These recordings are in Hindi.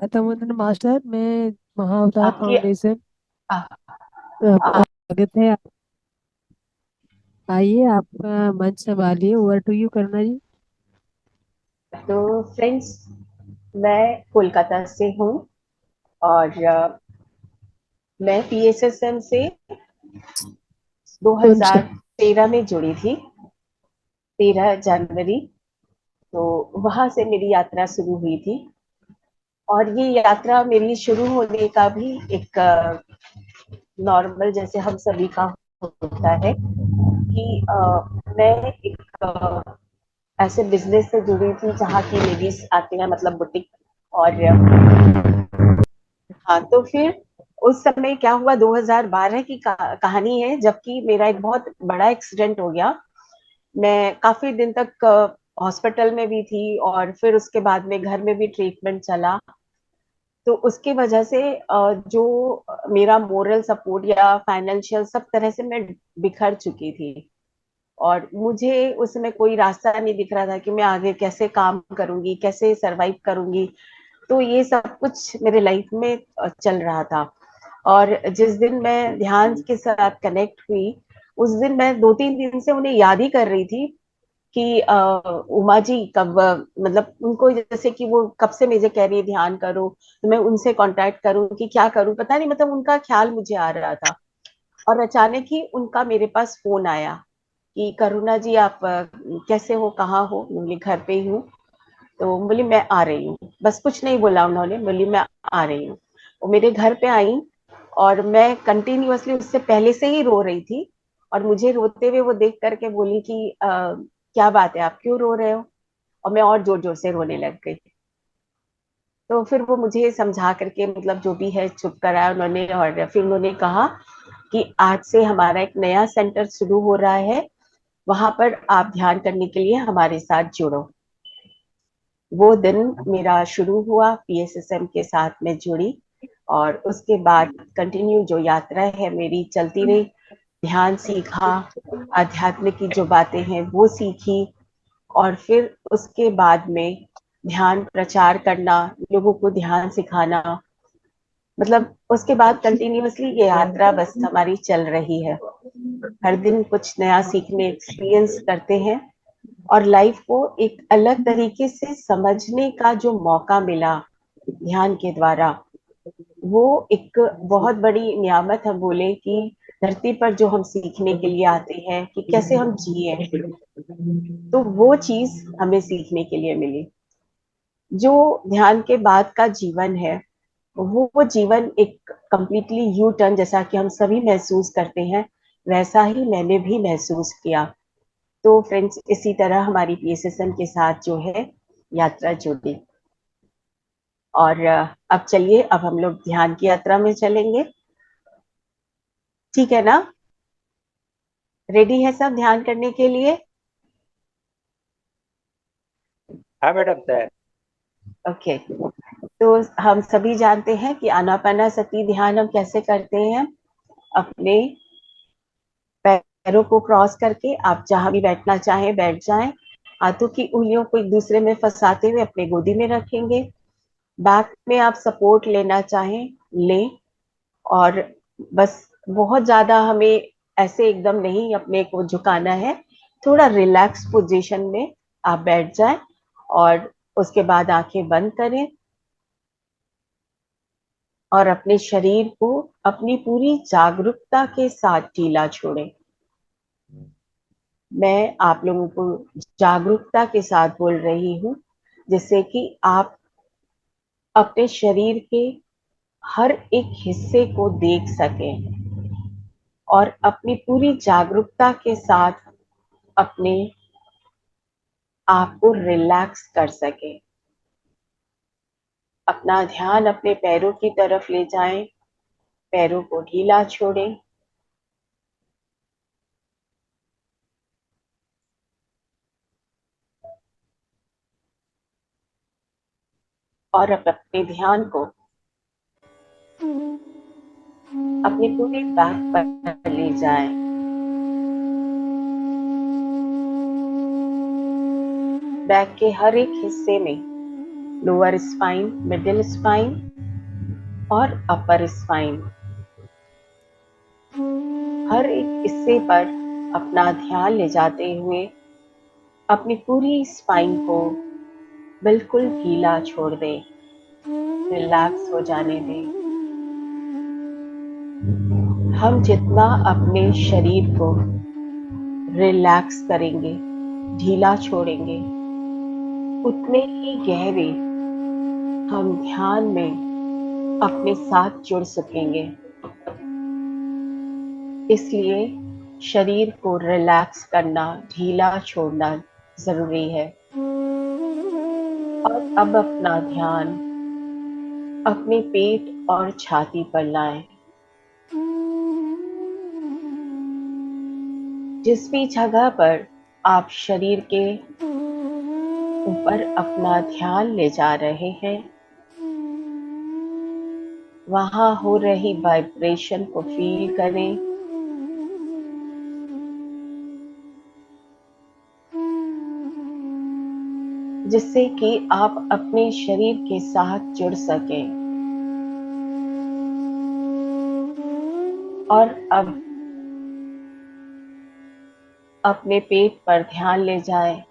तमुन्ना मास्टर, मैं महाअवतार आपकी फाउंडेशन। आ, आ, स्वागत है। आइए, आपका मंच संभालिए। ओवर टू यू करना जी। तो फ्रेंड्स, मैं कोलकाता से हूँ और मैं पीएसएसएम से कौन सा? 2013 में जुड़ी थी, 13 जनवरी। तो वहां से मेरी यात्रा शुरू हुई थी। और ये यात्रा मेरी शुरू होने का भी एक नॉर्मल जैसे हम सभी का होता है कि मैं एक ऐसे बिजनेस से जुड़ी थी जहाँ की लेडीज आती हैं, मतलब बुटीक। और हाँ, तो फिर उस समय क्या हुआ, 2012 की कहानी है, जबकि मेरा एक बहुत बड़ा एक्सीडेंट हो गया। मैं काफी दिन तक हॉस्पिटल में भी थी और फिर उसके बाद में घर में भी ट्रीटमेंट चला। तो उसकी वजह से जो मेरा मोरल सपोर्ट या फाइनेंशियल सब तरह से मैं बिखर चुकी थी। और मुझे उसमें कोई रास्ता नहीं दिख रहा था कि मैं आगे कैसे काम करूंगी, कैसे सरवाइव करूंगी। तो ये सब कुछ मेरे लाइफ में चल रहा था। और जिस दिन मैं ध्यान के साथ कनेक्ट हुई, उस दिन मैं 2-3 दिन से उन्हें याद ही कर रही थी कि उमा जी कब मतलब उनको जैसे कि वो कब से मुझे कह रही है ध्यान करो, तो मैं उनसे कांटेक्ट करूं कि क्या करूं, पता नहीं, मतलब उनका ख्याल मुझे आ रहा था। और अचानक ही उनका मेरे पास फोन आया कि करुणा जी आप कैसे हो, कहाँ हो। मैं बोली घर पे ही हूँ। तो बोली मैं आ रही हूँ, बस कुछ नहीं बोला उन्होंने, बोली मैं आ रही हूँ। वो मेरे घर पे आई और मैं कंटिन्यूअसली उससे पहले से ही रो रही थी। और मुझे रोते हुए वो देख करके बोली कि क्या बात है, आप क्यों रो रहे हो। और मैं और जोर जोर से रोने लग गई। तो फिर वो मुझे समझा करके, मतलब जो भी है, चुप कराया उन्होंने। और फिर उन्होंने कहा कि आज से हमारा एक नया सेंटर शुरू हो रहा है, वहां पर आप ध्यान करने के लिए हमारे साथ जुड़ो। वो दिन मेरा शुरू हुआ, पीएसएसएम के साथ में जुड़ी। और उसके बाद कंटिन्यू जो यात्रा है मेरी चलती रही। ध्यान सीखा, आध्यात्म की जो बातें हैं वो सीखी। और फिर उसके बाद में ध्यान प्रचार करना, लोगों को ध्यान सिखाना, मतलब उसके बाद कंटिन्यूअसली ये यात्रा बस हमारी चल रही है। हर दिन कुछ नया सीखने, एक्सपीरियंस करते हैं। और लाइफ को एक अलग तरीके से समझने का जो मौका मिला ध्यान के द्वारा, वो एक बहुत बड़ी नियामत हम बोले कि धरती पर जो हम सीखने के लिए आते हैं कि कैसे हम जिए, तो वो चीज हमें सीखने के लिए मिली। जो ध्यान के बाद का जीवन है, वो जीवन एक कंप्लीटली यू टर्न जैसा कि हम सभी महसूस करते हैं, वैसा ही मैंने भी महसूस किया। तो फ्रेंड्स, इसी तरह हमारी पीएसएसएम के साथ जो है यात्रा जुड़ी। और अब चलिए, अब हम लोग ध्यान की यात्रा में चलेंगे। ठीक है ना? रेडी है सब ध्यान करने के लिए? हाँ मैडम, तैयार। ओके। तो हम सभी जानते हैं कि आनापानासती ध्यान हम कैसे करते हैं। अपने पैरों को क्रॉस करके आप जहां भी बैठना चाहें बैठ जाएं। हाथों की उंगलियों को एक दूसरे में फंसाते हुए अपने गोदी में रखेंगे। बैक में आप सपोर्ट लेना चाहें, लें। और बस बहुत ज्यादा हमें ऐसे एकदम नहीं अपने को झुकाना है, थोड़ा रिलैक्स पोजीशन में आप बैठ जाएं। और उसके बाद आंखें बंद करें और अपने शरीर को अपनी पूरी जागरूकता के साथ ढीला छोड़ें। मैं आप लोगों को जागरूकता के साथ बोल रही हूँ, जिससे कि आप अपने शरीर के हर एक हिस्से को देख सकें और अपनी पूरी जागरूकता के साथ अपने आप को रिलैक्स कर सकें। अपना ध्यान अपने पैरों की तरफ ले जाएं, पैरों को ढीला छोड़ें। और अपने ध्यान को अपने पूरे बैक पर ले जाएं। बैक के हर एक हिस्से में लोअर स्पाइन, मिडिल स्पाइन और अपर स्पाइन। हर एक हिस्से पर अपना ध्यान ले जाते हुए अपनी पूरी स्पाइन को बिल्कुल ढीला छोड़ दें, रिलैक्स हो जाने दें। हम जितना अपने शरीर को रिलैक्स करेंगे, ढीला छोड़ेंगे, उतने ही गहरे हम ध्यान में अपने साथ जुड़ सकेंगे। इसलिए शरीर को रिलैक्स करना, ढीला छोड़ना जरूरी है। और अब अपना ध्यान अपने पेट और छाती पर लाएं। जिस भी जगह पर आप शरीर के ऊपर अपना ध्यान ले जा रहे हैं, वहां हो रही वाइब्रेशन को फील करें। जिससे कि आप अपने शरीर के साथ जुड़ सकें। और अब अपने पेट पर ध्यान ले जाएं।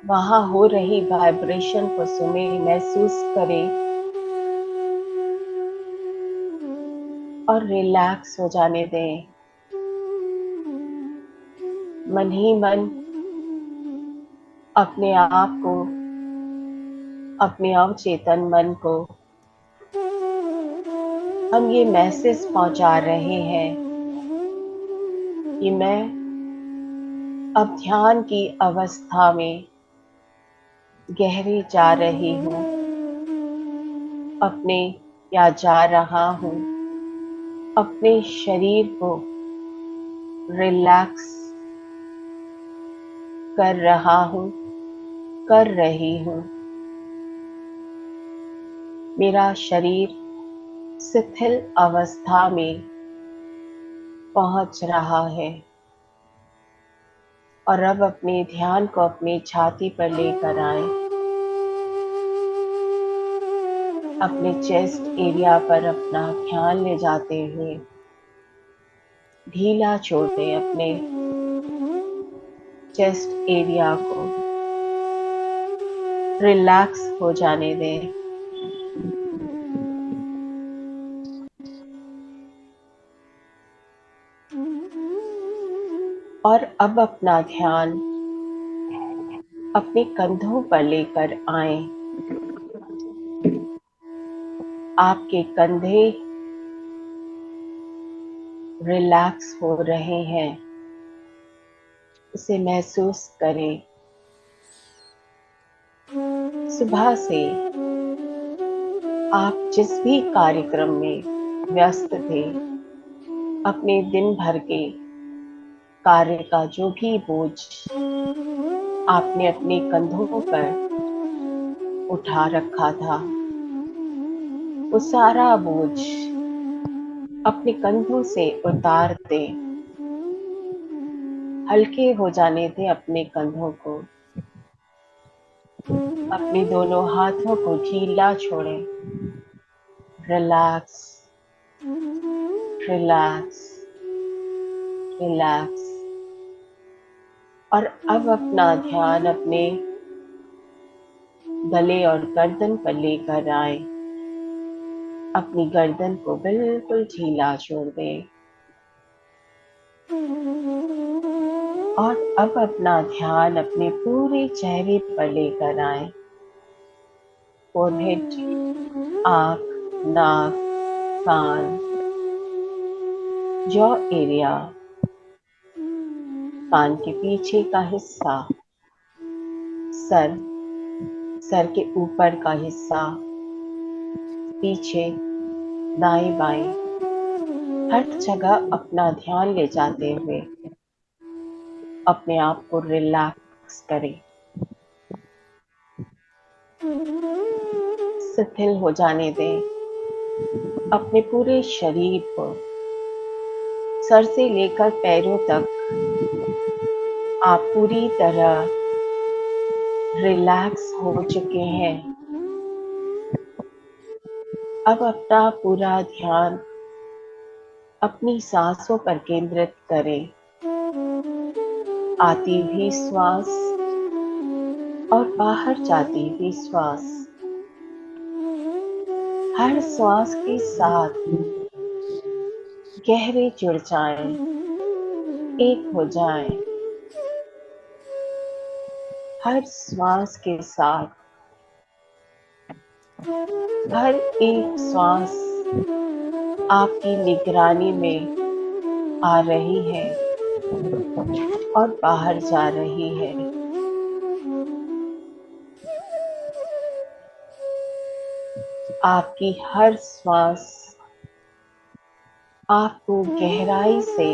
वहां हो रही वाइब्रेशन को सुने, महसूस करें और रिलैक्स हो जाने दें। मन ही मन अपने आप को, अपने अवचेतन मन को हम ये मैसेज पहुंचा रहे हैं कि मैं अब ध्यान की अवस्था में गहरी जा रही हूँ, अपने या जा रहा हूँ, अपने शरीर को रिलैक्स कर रहा हूँ, कर रही हूँ। मेरा शरीर शिथिल अवस्था में पहुंच रहा है। और अब अपने ध्यान को अपनी छाती पर लेकर आए। अपने चेस्ट एरिया पर अपना ध्यान ले जाते हुए ढीला छोड़ दें अपने चेस्ट एरिया को, रिलैक्स हो जाने दें। और अब अपना ध्यान अपने कंधों पर लेकर आए। आपके कंधे रिलैक्स हो रहे हैं, इसे महसूस करें। सुबह से आप जिस भी कार्यक्रम में व्यस्त थे, अपने दिन भर के कार्य का जो भी बोझ आपने अपने कंधों पर उठा रखा था, वो सारा बोझ अपने कंधों से उतार दें। हल्के हो जाने दें अपने कंधों को। अपने दोनों हाथों को ढीला छोड़ें। Relax, relax, relax. और अब अपना ध्यान अपने गले और गर्दन पर लेकर आए। अपनी गर्दन को बिल्कुल ढीला छोड़ दें। और अब अपना ध्यान अपने पूरे चेहरे पर लेकर आए। फोरहेड, आंख, नाक, कान, जॉ एरिया, कान के पीछे का हिस्सा, सर, सर के ऊपर का हिस्सा, पीछे, दाएं बाएं, हर जगह अपना ध्यान ले जाते हुए अपने आप को रिलैक्स करें। शिथिल हो जाने दें अपने पूरे शरीर को। सर से लेकर पैरों तक आप पूरी तरह रिलैक्स हो चुके हैं। अब अपना पूरा ध्यान अपनी सांसों पर केंद्रित करें। आती भी श्वास और बाहर जाती भी श्वास। हर श्वास के साथ गहरे जुड़ जाएं, एक हो जाएं। हर श्वास के साथ हर एक श्वास आपकी निगरानी में आ रही है और बाहर जा रही है। आपकी हर श्वास आपको गहराई से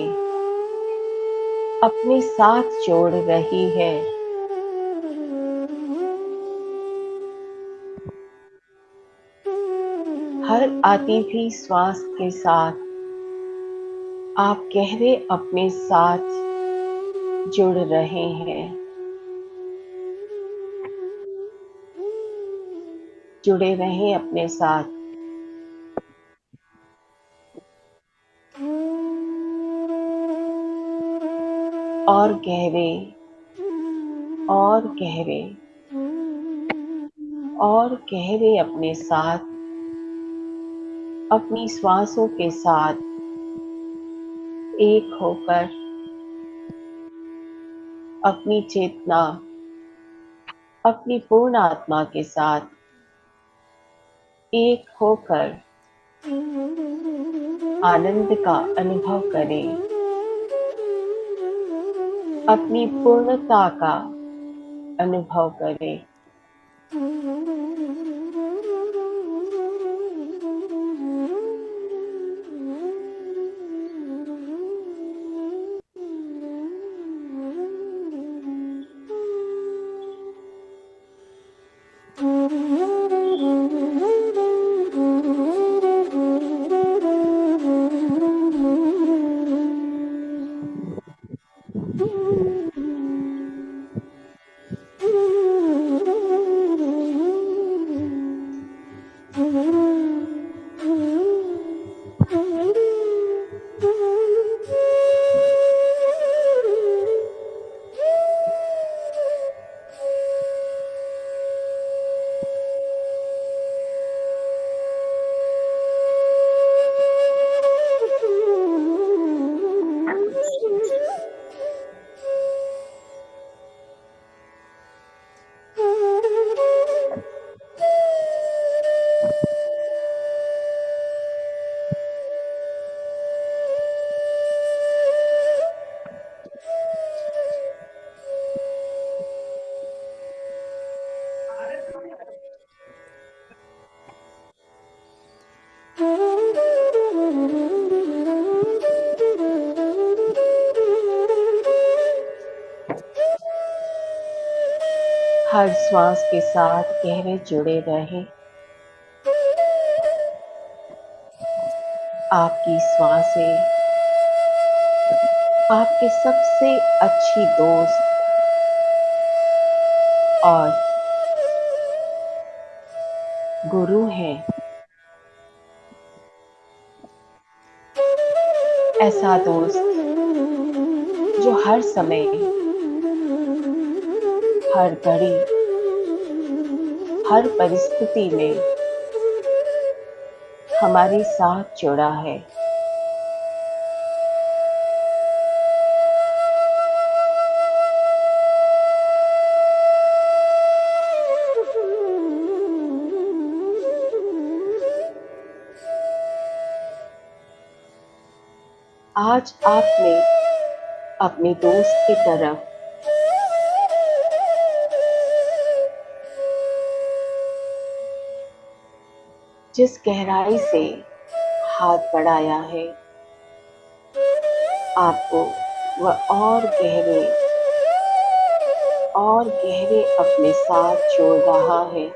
अपने साथ जोड़ रही है। हर आती भी श्वास के साथ आप गहरे अपने साथ जुड़ रहे हैं। जुड़े रहें अपने साथ। और गहरे और गहरे और गहरे अपने साथ, अपनी श्वासों के साथ एक होकर अपनी चेतना, अपनी पूर्ण आत्मा के साथ एक होकर आनंद का अनुभव करें। अपनी पूर्णता का अनुभव करें। हर श्वास के साथ गहरे जुड़े रहें। आपकी श्वासें आपके सबसे अच्छी दोस्त और गुरु हैं। ऐसा दोस्त जो हर समय, हर घड़ी, हर परिस्थिति में हमारे साथ जुड़ा है। आज आपने अपने दोस्त की तरफ जिस गहराई से हाथ बढ़ाया है, आपको वह और गहरे अपने साथ जोड़ रहा है।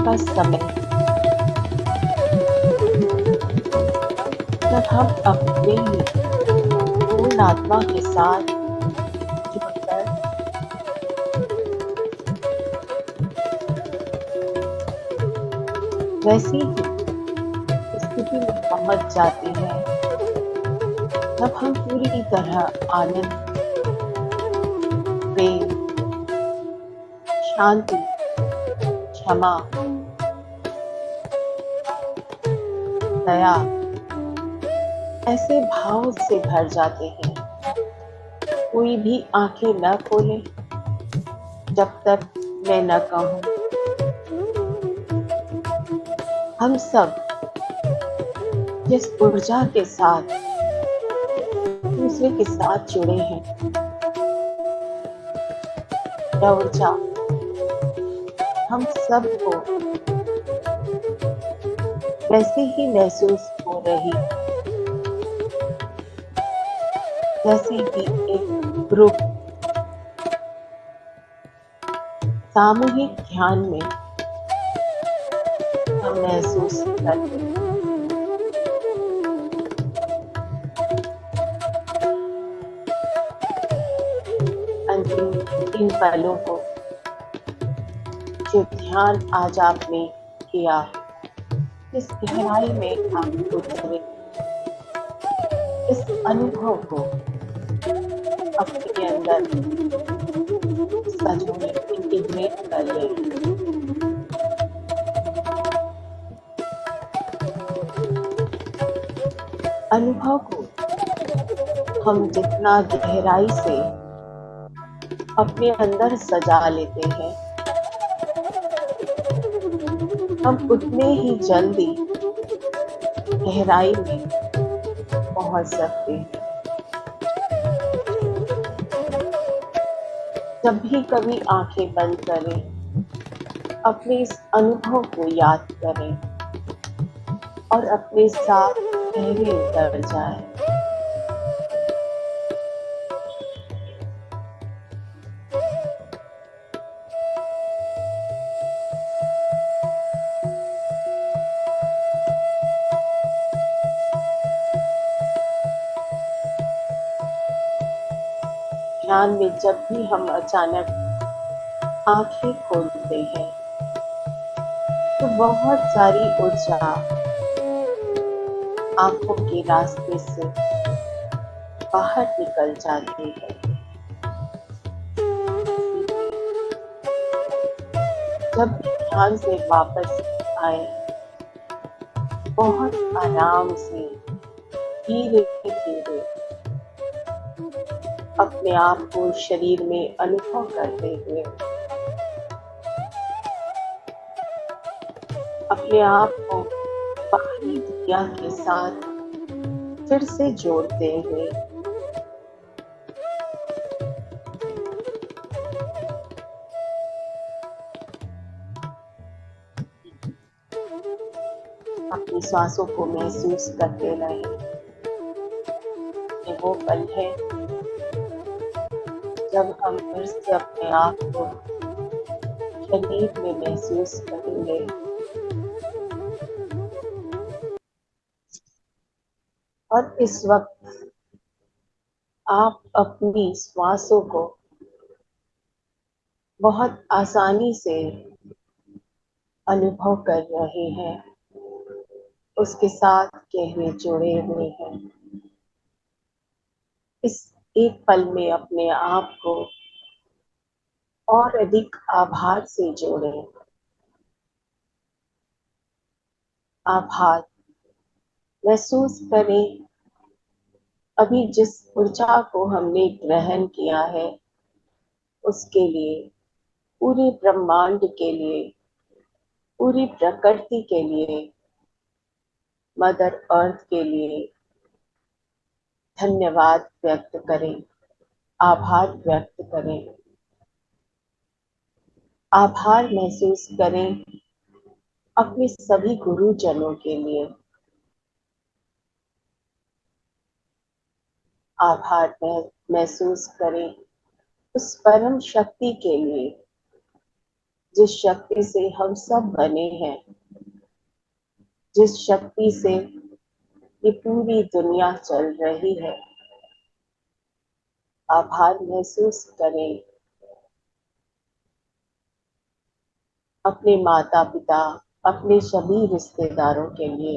का समय जब हम अपने ही पूर्ण आत्मा के साथ जुड़कर वैसी ही स्थिति में पहुंच जाते हैं जब हम पूरी तरह आनंद, प्रेम, शांति, क्षमा, दया ऐसे भाव से भर जाते हैं। कोई भी आंखें न खोले जब तक मैं न कहूं। हम सब जिस ऊर्जा के साथ दूसरे के साथ जुड़े हैं, यह ऊर्जा हम सबको वैसे ही महसूस हो रही जैसे कि एक ग्रुप सामूहिक ध्यान में हम महसूस करते हैं। अंतिम इन पलों को जो ध्यान आज आपने किया, इस गहराई में आप उतरे, इस अनुभव को अपने अंदर सजोए, इंटीग्रेट कर ले। अनुभव को हम जितना गहराई से अपने अंदर सजा लेते हैं, हम उतने ही जल्दी गहराई में पहुंच सकते हैं। जब भी कभी आंखें बंद करें, अपने इस अनुभव को याद करें और अपने साथ गहरे उतर जाएं। ध्यान में जब भी हम अचानक आंखें खोलते हैं तो बहुत सारी ऊर्जा आंखों के रास्ते से बाहर निकल जाती है। जब भी ध्यान से वापस आए, बहुत आराम से धीरे धीरे अपने आप को शरीर में अनुभव करते हुए अपने आप को बाहरी दुनिया के साथ फिर से जोड़ते हुए अपनी सांसों को महसूस करते रहें। ये वो पल है जब हम फिर से अपने आप को शरीर में महसूस करेंगे। और इस वक्त आप अपनी श्वासों को बहुत आसानी से अनुभव कर रहे हैं, उसके साथ गहरे जुड़े हुए हैं। इस एक पल में अपने आप को और अधिक आभार से जोड़ें। आभार महसूस करें। अभी जिस ऊर्जा को हमने ग्रहण किया है, उसके लिए, पूरे ब्रह्मांड के लिए, पूरी प्रकृति के लिए, मदर अर्थ के लिए धन्यवाद व्यक्त करें, आभार व्यक्त करें। आभार महसूस करें अपने सभी गुरुजनों के लिए। आभार महसूस करें उस परम शक्ति के लिए जिस शक्ति से हम सब बने हैं, जिस शक्ति से ये पूरी दुनिया चल रही है, आभार महसूस करें अपने माता पिता, अपने सभी रिश्तेदारों के लिए।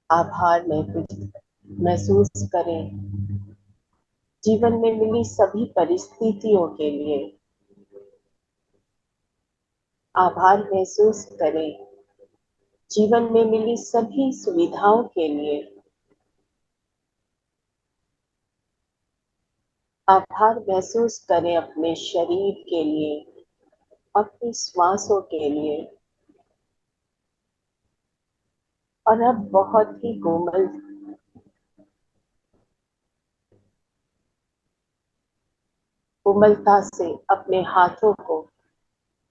आभार महसूस करें जीवन में मिली सभी परिस्थितियों के लिए। आभार महसूस करें जीवन में मिली सभी सुविधाओं के लिए। आभार महसूस करें अपने शरीर के लिए, अपनी श्वासों के लिए। और अब बहुत ही कोमलता से अपने हाथों को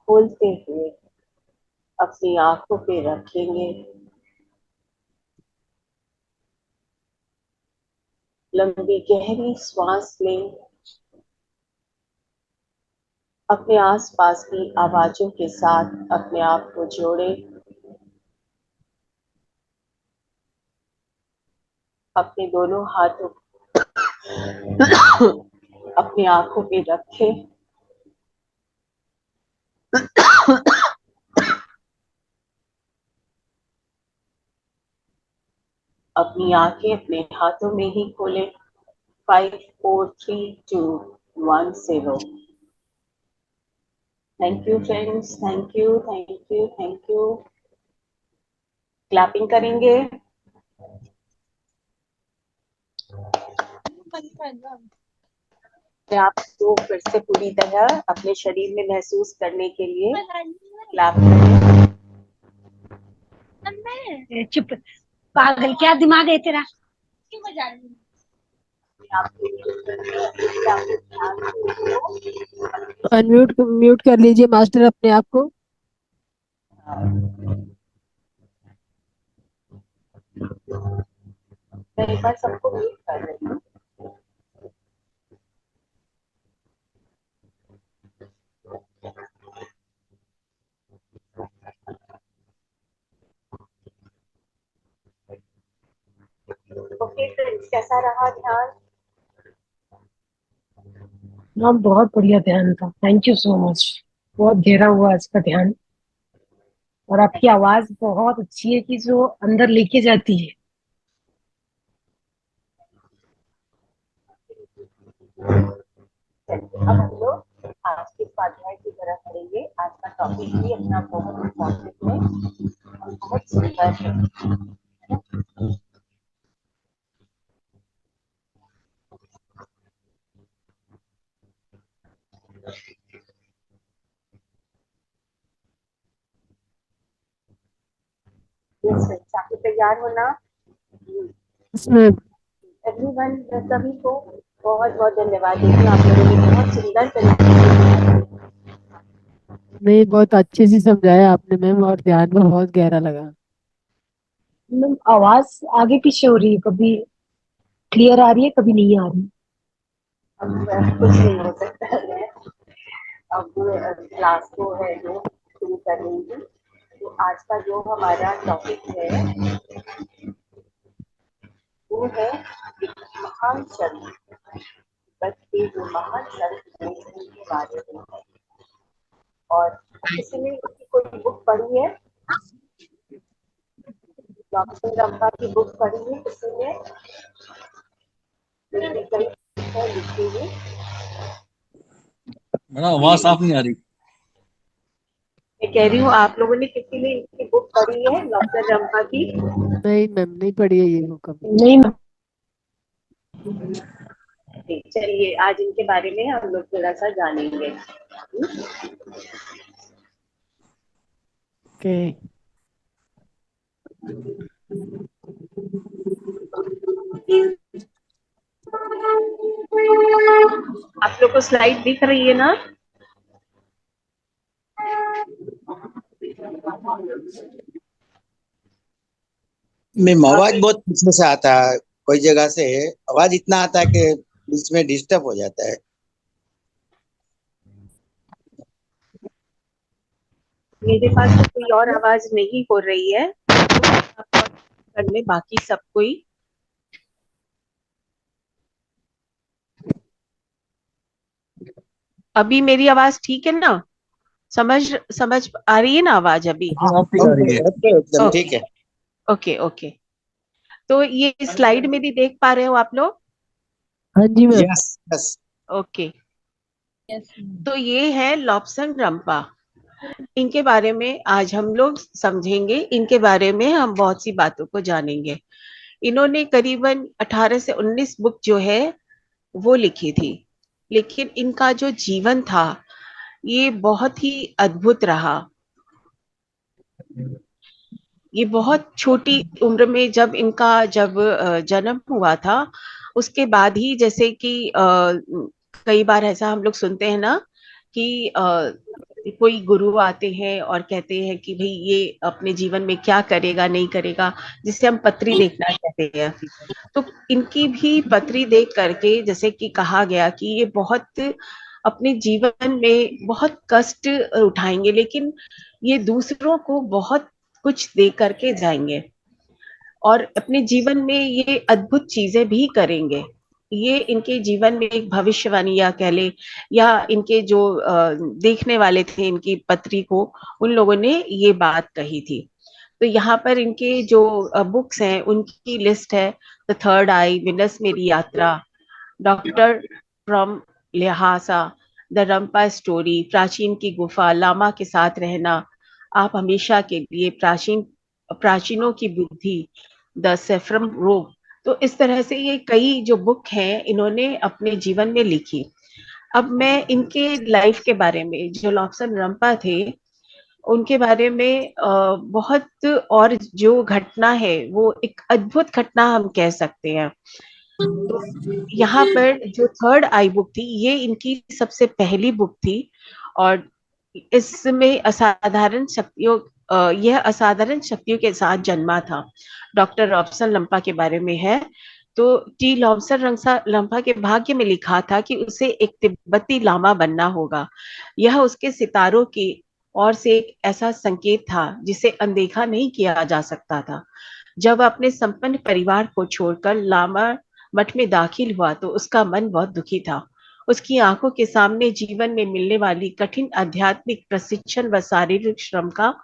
खोलते हुए अपनी आंखों पे रखेंगे। लंबी गहरी सांस लें। अपने आसपास की आवाजों के साथ अपने आप को जोड़ें। अपने दोनों हाथों अपनी आंखों पे रखें। अपनी आंखें अपने हाथों में ही खोलें। 5 4 3 2 1 0। Thank you friends, thank you, thank you, thank you. Clapping करेंगे। आपको फिर से पूरी तरह अपने शरीर में महसूस करने के लिए क्लैप करें। चुप पागल, क्या दिमाग है तेरा? अनम्यूट म्यूट कर लीजिए मास्टर अपने आप को। मैं एक बार सबको म्यूट कर रही हूँ। ओके फ्रेंड्स, कैसा रहा ध्यान? हाँ, बहुत बढ़िया ध्यान था। Thank you so much. बहुत गहरा हुआ आज का ध्यान। और आपकी आवाज बहुत अच्छी है कि जो अंदर लेके जाती है। अब हम लोग आज के स्वाध्याय की तरफ बढ़ेंगे। आज का टॉपिक भी अपना बहुत इम्पोर्टेंट है और बहुत सुंदर है। यस फ्रेंड्स, आपको तैयार होना। इसमें एवरीवन, सभी को बहुत बहुत धन्यवाद देती हूँ। आप लोगों ने बहुत सुंदर तरीके से नहीं, बहुत अच्छे से समझाया आपने मैम, और ध्यान में बहुत गहरा लगा। मैम, आवाज आगे पीछे हो रही है, कभी क्लियर आ रही है, कभी नहीं आ रही। अब कुछ नहीं हो सकता है। अब क्लास को है जो शुरू कर लेंगे। तो आज का जो हमारा टॉपिक है वो है एक महान संत, बल्कि जो महान संत हैं उनके बारे में है। और किसी ने उसकी कोई बुक पढ़ी है? डॉक्टर रंपा की बुक पढ़ी है किसी ने? मैंने कई है लिखी हुई। मैडम आवाज साफ नहीं आ रही। मैं कह रही हूँ, आप लोगों ने किसी ने इनकी बुक पढ़ी है डॉक्टर रंपा की? नहीं मैम, नहीं पढ़ी है ये बुक कभी। नहीं मैम। चलिए आज इनके बारे में हम लोग थोड़ा सा जानेंगे। ओके। आप लोग को स्लाइड दिख रही है ना? मैम आवाज बहुत पीछे से आता है, कोई जगह से आवाज इतना आता है कि बीच में डिस्टर्ब हो जाता है। मेरे पास तो कोई और आवाज नहीं हो रही है, तो आप कर ले बाकी सब कोई। अभी मेरी आवाज ठीक है ना? समझ समझ आ रही है ना आवाज अभी? हाँ आप ठीक आ रही है। ओके एकदम ओके ठीक है। Okay okay. तो ये स्लाइड मेरी देख पा रहे हो आप लोग? हाँ जी मैम। Yes yes. ओके। तो ये है लॉब्सन रंपा। इनके बारे में आज हम लोग समझेंगे, इनके बारे में हम बहुत सी बातों को जानेंगे। इन्होंने करीबन 18 से 19 बुक जो है वो लिखी थी, लेकिन इनका जो जीवन था ये बहुत ही अद्भुत रहा। ये बहुत छोटी उम्र में जब जन्म हुआ था, उसके बाद ही जैसे कि कई बार ऐसा हम लोग सुनते हैं ना कि कोई गुरु आते हैं और कहते हैं कि भाई ये अपने जीवन में क्या करेगा नहीं करेगा, जिसे हम पत्री देखना कहते हैं। तो इनकी भी पत्री देख करके जैसे कि कहा गया कि ये बहुत अपने जीवन में बहुत कष्ट उठाएंगे, लेकिन ये दूसरों को बहुत कुछ दे करके जाएंगे और अपने जीवन में ये अद्भुत चीजें भी करेंगे। ये इनके जीवन में एक भविष्यवाणी या कह ले, या इनके जो देखने वाले थे इनकी पत्री को, उन लोगों ने ये बात कही थी। तो यहाँ पर इनके जो बुक्स हैं उनकी लिस्ट है: द थर्ड आई, विनस मेरी यात्रा, doctor from Lhasa, the Rampa story, प्राचीन की गुफा, लामा के साथ रहना, आप हमेशा के लिए, प्राचीनों की बुद्धि, द सेफ्रम रोग। तो इस तरह से ये कई जो बुक हैं इन्होंने अपने जीवन में लिखी। अब मैं इनके लाइफ के बारे में, जो लॉब्सन रंपा थे उनके बारे में बहुत, और जो घटना है वो एक अद्भुत घटना हम कह सकते हैं। तो यहाँ पर जो थर्ड आई बुक थी ये इनकी सबसे पहली बुक थी, और इसमें यह असाधारण शक्तियों के साथ जन्मा था। डॉक्टर रॉबसन लंपा के बारे में है। तो टी लॉबसन लंपा के भाग्य में लिखा था कि उसे एक तिब्बती लामा बनना होगा। यह उसके सितारों की ओर से एक ऐसा संकेत था जिसे अनदेखा नहीं किया जा सकता था। जब वह अपने संपन्न परिवार को छोड़कर लामा मठ में दाखिल हुआ तो उसका मन बहुत दुखी था। उसकी आंखों के सामने जीवन में मिलने वाली कठिन आध्यात्मिक प्रशिक्षण व शारीरिक श्रम का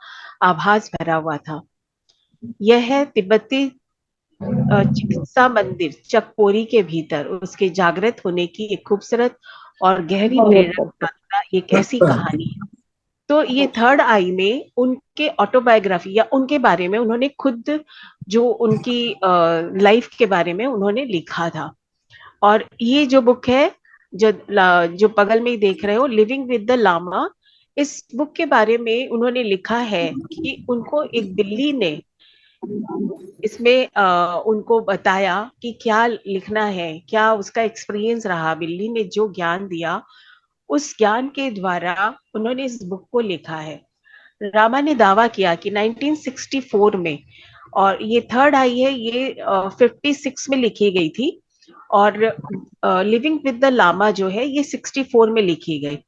आभास भरा हुआ था। यह है तिब्बती चिकित्सा मंदिर चकपोरी के भीतर उसके जागृत होने की एक खूबसूरत और गहरी प्रेरक यात्रा, एक ऐसी कहानी है। तो ये थर्ड आई में उनके ऑटोबायोग्राफी या उनके बारे में उन्होंने खुद, जो उनकी लाइफ के बारे में उन्होंने लिखा था। और ये जो बुक है, जो बगल में ही देख रहे हो, लिविंग विद द लामा, इस बुक के बारे में उन्होंने लिखा है कि उनको एक बिल्ली ने इसमें उनको बताया कि क्या लिखना है, क्या उसका एक्सपीरियंस रहा, बिल्ली ने जो ज्ञान दिया उस ज्ञान के द्वारा उन्होंने इस बुक को लिखा है। रामा ने दावा किया कि 1964 में, और ये थर्ड आई है, ये 56 में लिखी गई थी, और लिविंग विद द लामा जो है ये 64 में लिखी गई।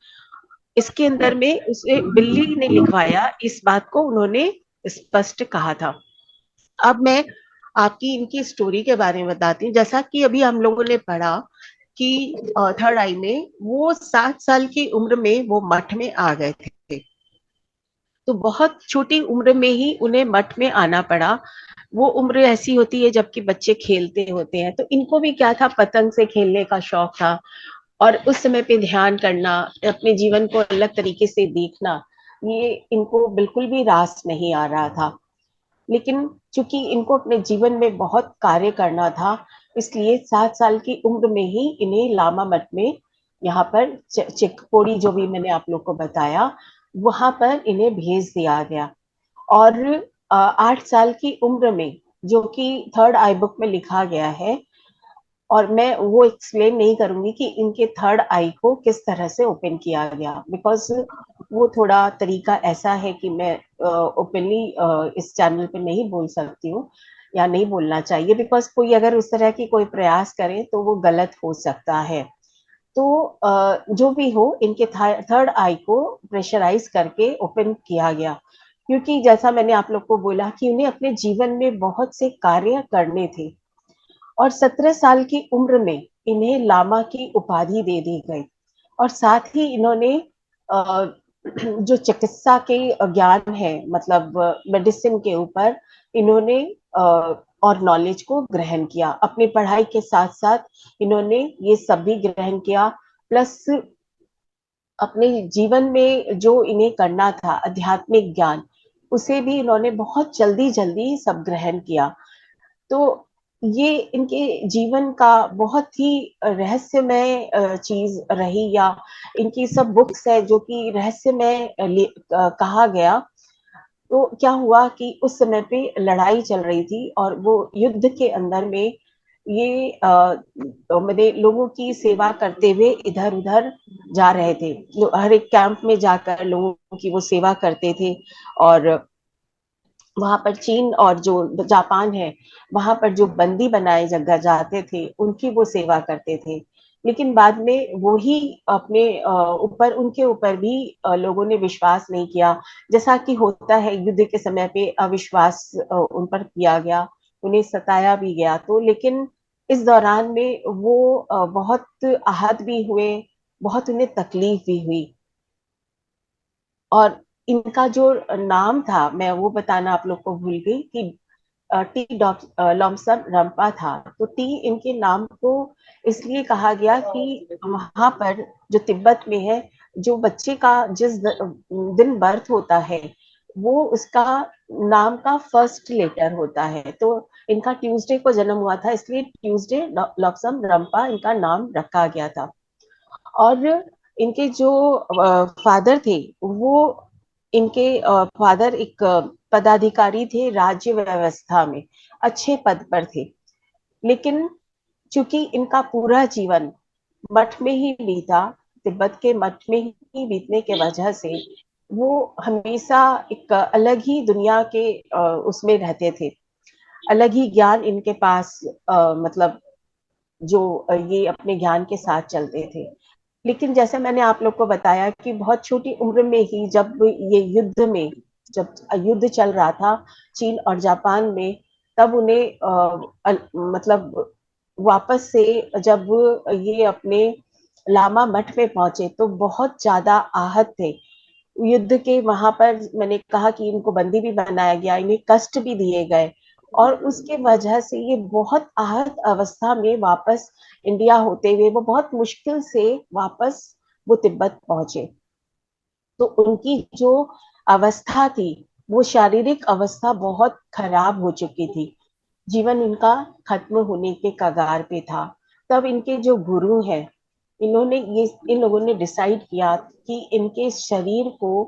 इसके अंदर में उसे बिल्ली ने लिखवाया, इस बात को उन्होंने स्पष्ट कहा था। अब मैं आपकी इनकी स्टोरी के बारे में बताती हूँ। जैसा कि अभी हम लोगों ने पढ़ा कि थर्ड आई में वो 7 साल की उम्र में वो मठ में आ गए थे। तो बहुत छोटी उम्र में ही उन्हें मठ में आना पड़ा। वो उम्र ऐसी होती है जबकि बच्चे खेलते होते हैं, तो इनको भी क्या था, पतंग से खेलने का शौक था, और उस समय पे ध्यान करना, अपने जीवन को अलग तरीके से देखना, ये इनको बिल्कुल भी रास नहीं आ रहा था। लेकिन चूंकि इनको अपने जीवन में बहुत कार्य करना था, इसलिए 7 साल की उम्र में ही इन्हें लामा मठ में, यहाँ पर चिकपोड़ी जो भी मैंने आप लोग को बताया, वहां पर इन्हें भेज दिया गया। और 8 साल की उम्र में, जो कि थर्ड आई बुक में लिखा गया है, और मैं वो एक्सप्लेन नहीं करूंगी कि इनके थर्ड आई को किस तरह से ओपन किया गया, बिकॉज वो थोड़ा तरीका ऐसा है कि मैं ओपनली इस चैनल पे नहीं बोल सकती हूँ, या नहीं बोलना चाहिए, बिकॉज कोई अगर उस तरह की कोई प्रयास करे तो वो गलत हो सकता है। तो जो भी हो, इनके थर्ड आई को प्रेशराइज करके ओपन किया गया, क्योंकि जैसा मैंने आप लोग को बोला कि उन्हें अपने जीवन में बहुत से कार्य करने थे, और 17 साल की उम्र में इन्हें लामा की उपाधि दे दी गई। और साथ ही इन्होंने जो चिकित्सा के ज्ञान है, मतलब मेडिसिन के ऊपर इन्होंने और नॉलेज को ग्रहण किया। अपनी पढ़ाई के साथ साथ इन्होंने ये सब भी ग्रहण किया, प्लस अपने जीवन में जो इन्हें करना था आध्यात्मिक ज्ञान, उसे भी इन्होंने बहुत जल्दी जल्दी सब ग्रहण किया। तो ये इनके जीवन का बहुत ही रहस्यमय चीज रही, या इनकी सब बुक्स है जो कि रहस्यमय कहा गया। तो क्या हुआ कि उस समय पे लड़ाई चल रही थी, और वो युद्ध के अंदर में ये मैंने लोगों की सेवा करते हुए इधर उधर जा रहे थे। हर एक कैंप में जाकर लोगों की वो सेवा करते थे, और वहां पर चीन और जो जापान है, वहां पर जो बंदी बनाए जाते थे उनकी वो सेवा करते थे। लेकिन बाद में वो ही अपने ऊपर उनके ऊपर भी लोगों ने विश्वास नहीं किया, जैसा कि होता है युद्ध के समय पे अविश्वास उन पर किया गया, उन्हें सताया भी गया। तो लेकिन इस दौरान में वो बहुत आहत भी हुए, बहुत उन्हें तकलीफ भी हुई। और इनका जो नाम था, मैं वो बताना आप लोग को भूल गई कि टी लॉमसम रंपा था। तो टी इनके नाम को इसलिए कहा गया कि वहां पर जो तिब्बत में है, जो बच्चे का जिस दिन बर्थ होता है, वो उसका नाम का फर्स्ट लेटर होता है। तो इनका ट्यूसडे को जन्म हुआ था, इसलिए ट्यूसडे लॉक्सम रंपा इनका नाम रखा गया था। और इनके जो फादर थे, वो इनके फादर एक पदाधिकारी थे राज्य व्यवस्था में, अच्छे पद पर थे। लेकिन चूंकि इनका पूरा जीवन मठ में ही बीता, तिब्बत के मठ में ही बीतने के वजह से वो हमेशा एक अलग ही दुनिया के उसमें रहते थे। अलग ही ज्ञान इनके पास, मतलब जो ये अपने ज्ञान के साथ चलते थे। लेकिन जैसे मैंने आप लोग को बताया कि बहुत छोटी उम्र में ही जब ये युद्ध में, जब युद्ध चल रहा था चीन और जापान में, तब उन्हें मतलब वापस से जब ये अपने लामा मठ में पहुंचे तो बहुत ज्यादा आहत थे युद्ध के। वहां पर मैंने कहा कि इनको बंदी भी बनाया गया, इन्हें कष्ट भी दिए गए, और उसके वजह से ये बहुत आहत अवस्था में वापस इंडिया होते हुए वो बहुत मुश्किल से वापस वो तिब्बत पहुंचे। तो उनकी जो अवस्था थी, वो शारीरिक अवस्था बहुत खराब हो चुकी थी, जीवन इनका खत्म होने के कगार पे था। तब इनके जो गुरु हैं, इन लोगों ने डिसाइड किया कि इनके शरीर को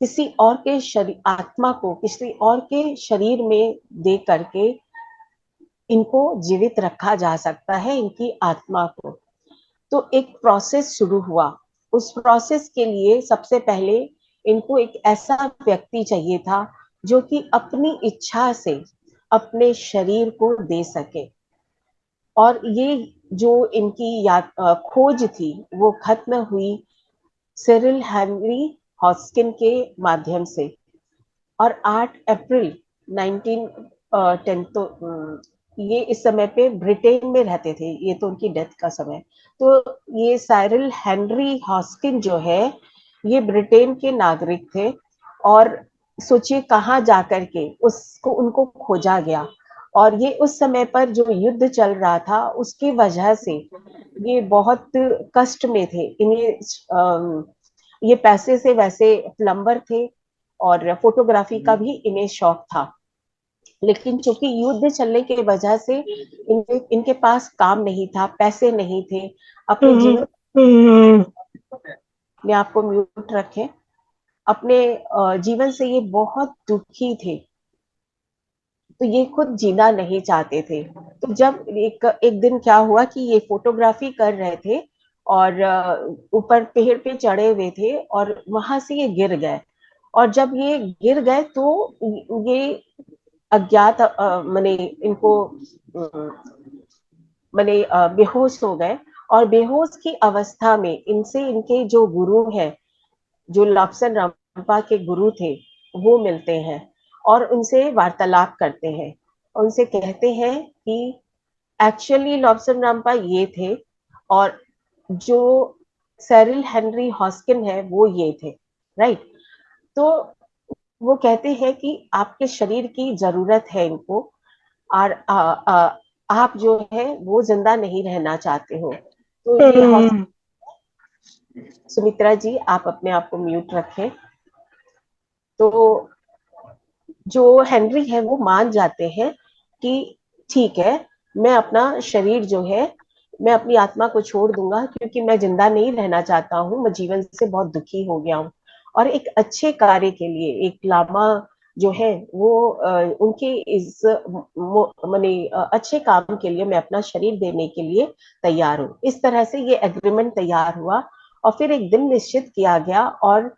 किसी और के शरीर, आत्मा को किसी और के शरीर में दे करके इनको जीवित रखा जा सकता है, इनकी आत्मा को। तो एक प्रोसेस शुरू हुआ। उस प्रोसेस के लिए सबसे पहले इनको एक ऐसा व्यक्ति चाहिए था जो कि अपनी इच्छा से अपने शरीर को दे सके। और ये जो इनकी खोज थी वो खत्म हुई सिरिल हेनरी हॉस्किन के माध्यम से। और 8 अप्रैल 1910, तो ये इस समय पे ब्रिटेन में रहते थे, ये तो उनकी डेथ का समय। तो ये साइरिल हेनरी हॉस्किन जो है, ये ब्रिटेन के नागरिक थे। और सोचिए कहाँ जाकर के उसको उनको खोजा गया। और ये उस समय पर जो युद्ध चल रहा था उसकी वजह से ये बहुत कष्ट में थे। इन्हें ये पैसे से वैसे प्लम्बर थे, और फोटोग्राफी का भी इन्हें शौक था। लेकिन चूंकि युद्ध चलने की वजह से इनके पास काम नहीं था, पैसे नहीं थे अपने जीवन में। आपको म्यूट रखें। अपने जीवन से ये बहुत दुखी थे, तो ये खुद जीना नहीं चाहते थे। तो जब एक दिन क्या हुआ कि ये फोटोग्राफी कर रहे थे, और ऊपर पेड़ पे चढ़े हुए थे, और वहां से ये गिर गए। और जब ये गिर गए तो ये अज्ञात मैंने इनको मैंने बेहोश हो गए। और बेहोश की अवस्था में इनसे इनके जो गुरु हैं, जो लॉब्सन रामपा के गुरु थे, वो मिलते हैं और उनसे वार्तालाप करते हैं। उनसे कहते हैं कि एक्चुअली लॉब्सन रामपा ये थे और जो सेरिल हेनरी हॉस्किन है वो ये थे, राइट। तो वो कहते हैं कि आपके शरीर की जरूरत है इनको, और आप जो है वो जिंदा नहीं रहना चाहते हो। तो ये सुमित्रा जी, आप अपने आप को म्यूट रखें। तो जो हेनरी है वो मान जाते हैं कि ठीक है, मैं अपना शरीर जो है, मैं अपनी आत्मा को छोड़ दूंगा क्योंकि मैं जिंदा नहीं रहना चाहता हूँ, मैं जीवन से बहुत दुखी हो गया हूँ और एक अच्छे कार्य के लिए एक लामा जो है वो उनके इस माने अच्छे काम के लिए मैं अपना शरीर देने के लिए तैयार हूँ। इस तरह से ये एग्रीमेंट तैयार हुआ और फिर एक दिन निश्चित किया गया और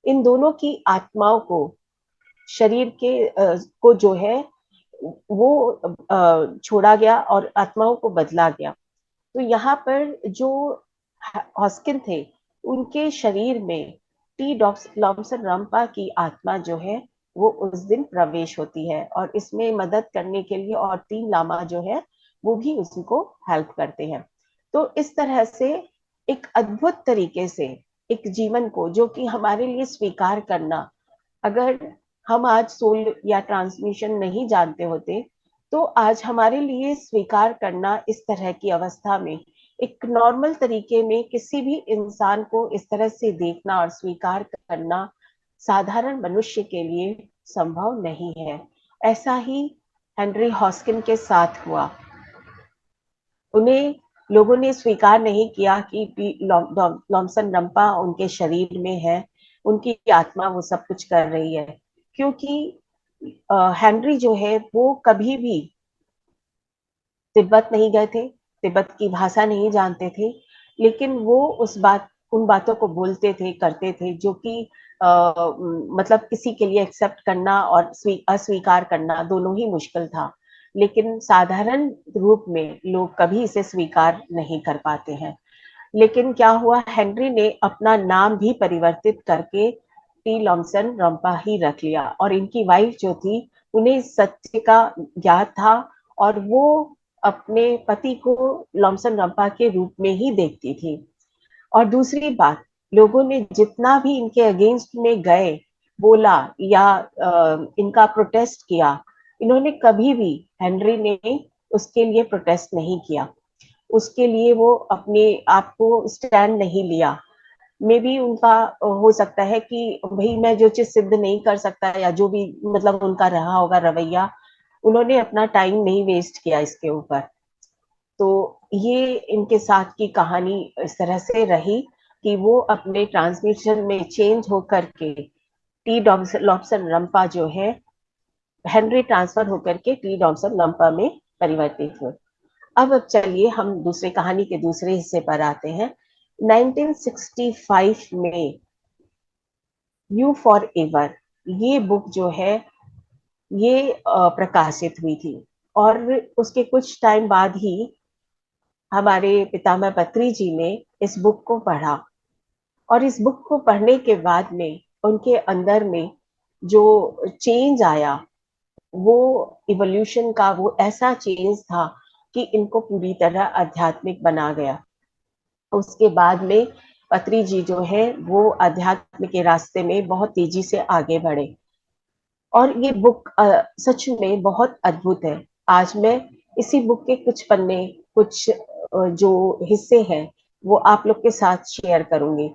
इन दोनों की आत्माओं को, शरीर के को जो है वो छोड़ा गया और आत्माओं को बदला गया। तो यहाँ पर जो हॉस्किन थे, उनके शरीर में टी लॉम्सन रामपा की आत्मा जो है वो उस दिन प्रवेश होती है और इसमें मदद करने के लिए और 3 लामा जो है वो भी उसको हेल्प करते हैं। तो इस तरह से एक अद्भुत तरीके से एक जीवन को, जो कि हमारे लिए स्वीकार करना, अगर हम आज सोल या ट्रांसमिशन नहीं जानते होते तो आज हमारे लिए स्वीकार करना इस तरह की अवस्था में, एक नॉर्मल तरीके में किसी भी इंसान को इस तरह से देखना और स्वीकार करना साधारण मनुष्य के लिए संभव नहीं है। ऐसा ही हेनरी हॉस्किन के साथ हुआ। उन्हें लोगों ने स्वीकार नहीं किया कि लॉम्सन रंपा उनके शरीर में है, उनकी आत्मा वो सब कुछ कर रही है, क्योंकि हेनरी जो है वो कभी भी तिब्बत नहीं गए थे, तिब्बत की भाषा नहीं जानते थे, लेकिन वो उन बातों को बोलते थे, करते थे जो कि मतलब किसी के लिए एक्सेप्ट करना और अस्वीकार करना दोनों ही मुश्किल था। लेकिन साधारण रूप में लोग कभी इसे स्वीकार नहीं कर पाते हैं। लेकिन क्या हुआ, हेनरी ने अपना नाम भी परिवर्तित करके टी लॉम्सन रंपा ही रख लिया और इनकी वाइफ जो थी उन्हें सत्य का ज्ञात था और वो अपने पति को लॉम्सन रंपा के रूप में ही देखती थी। और दूसरी बात, लोगों ने जितना भी इनके अगेंस्ट में गए, बोला या इनका प्रोटेस्ट किया, इन्होंने कभी भी, हेनरी ने उसके लिए प्रोटेस्ट नहीं किया, उसके लिए वो अपने आप को स्टैंड नहीं लिया। मे बी उनका हो सकता है कि भाई मैं जो चीज सिद्ध नहीं कर सकता या जो भी मतलब उनका रहा होगा रवैया, उन्होंने अपना टाइम नहीं वेस्ट किया इसके ऊपर। तो ये इनके साथ की कहानी इस तरह से रही कि वो अपने ट्रांसमिशन में चेंज होकर के टी लॉब्सन रंपा जो है, हेनरी ट्रांसफर होकर के टी लॉब्सन रंपा में परिवर्तित हुए। अब चलिए हम दूसरे कहानी के दूसरे हिस्से पर आते हैं। 1965 में यू फॉर एवर ये बुक जो है ये प्रकाशित हुई थी और उसके कुछ टाइम बाद ही हमारे पितामह पत्री जी ने इस बुक को पढ़ा और इस बुक को पढ़ने के बाद में उनके अंदर में जो चेंज आया, वो इवोल्यूशन का वो ऐसा चेंज था कि इनको पूरी तरह आध्यात्मिक बना गया। उसके बाद में पत्री जी जो है वो अध्यात्म के रास्ते में बहुत तेजी से आगे बढ़े और ये बुक सच में बहुत अद्भुत है। आज मैं इसी बुक के कुछ पन्ने, कुछ जो हिस्से हैं वो आप लोग के साथ शेयर करूंगी।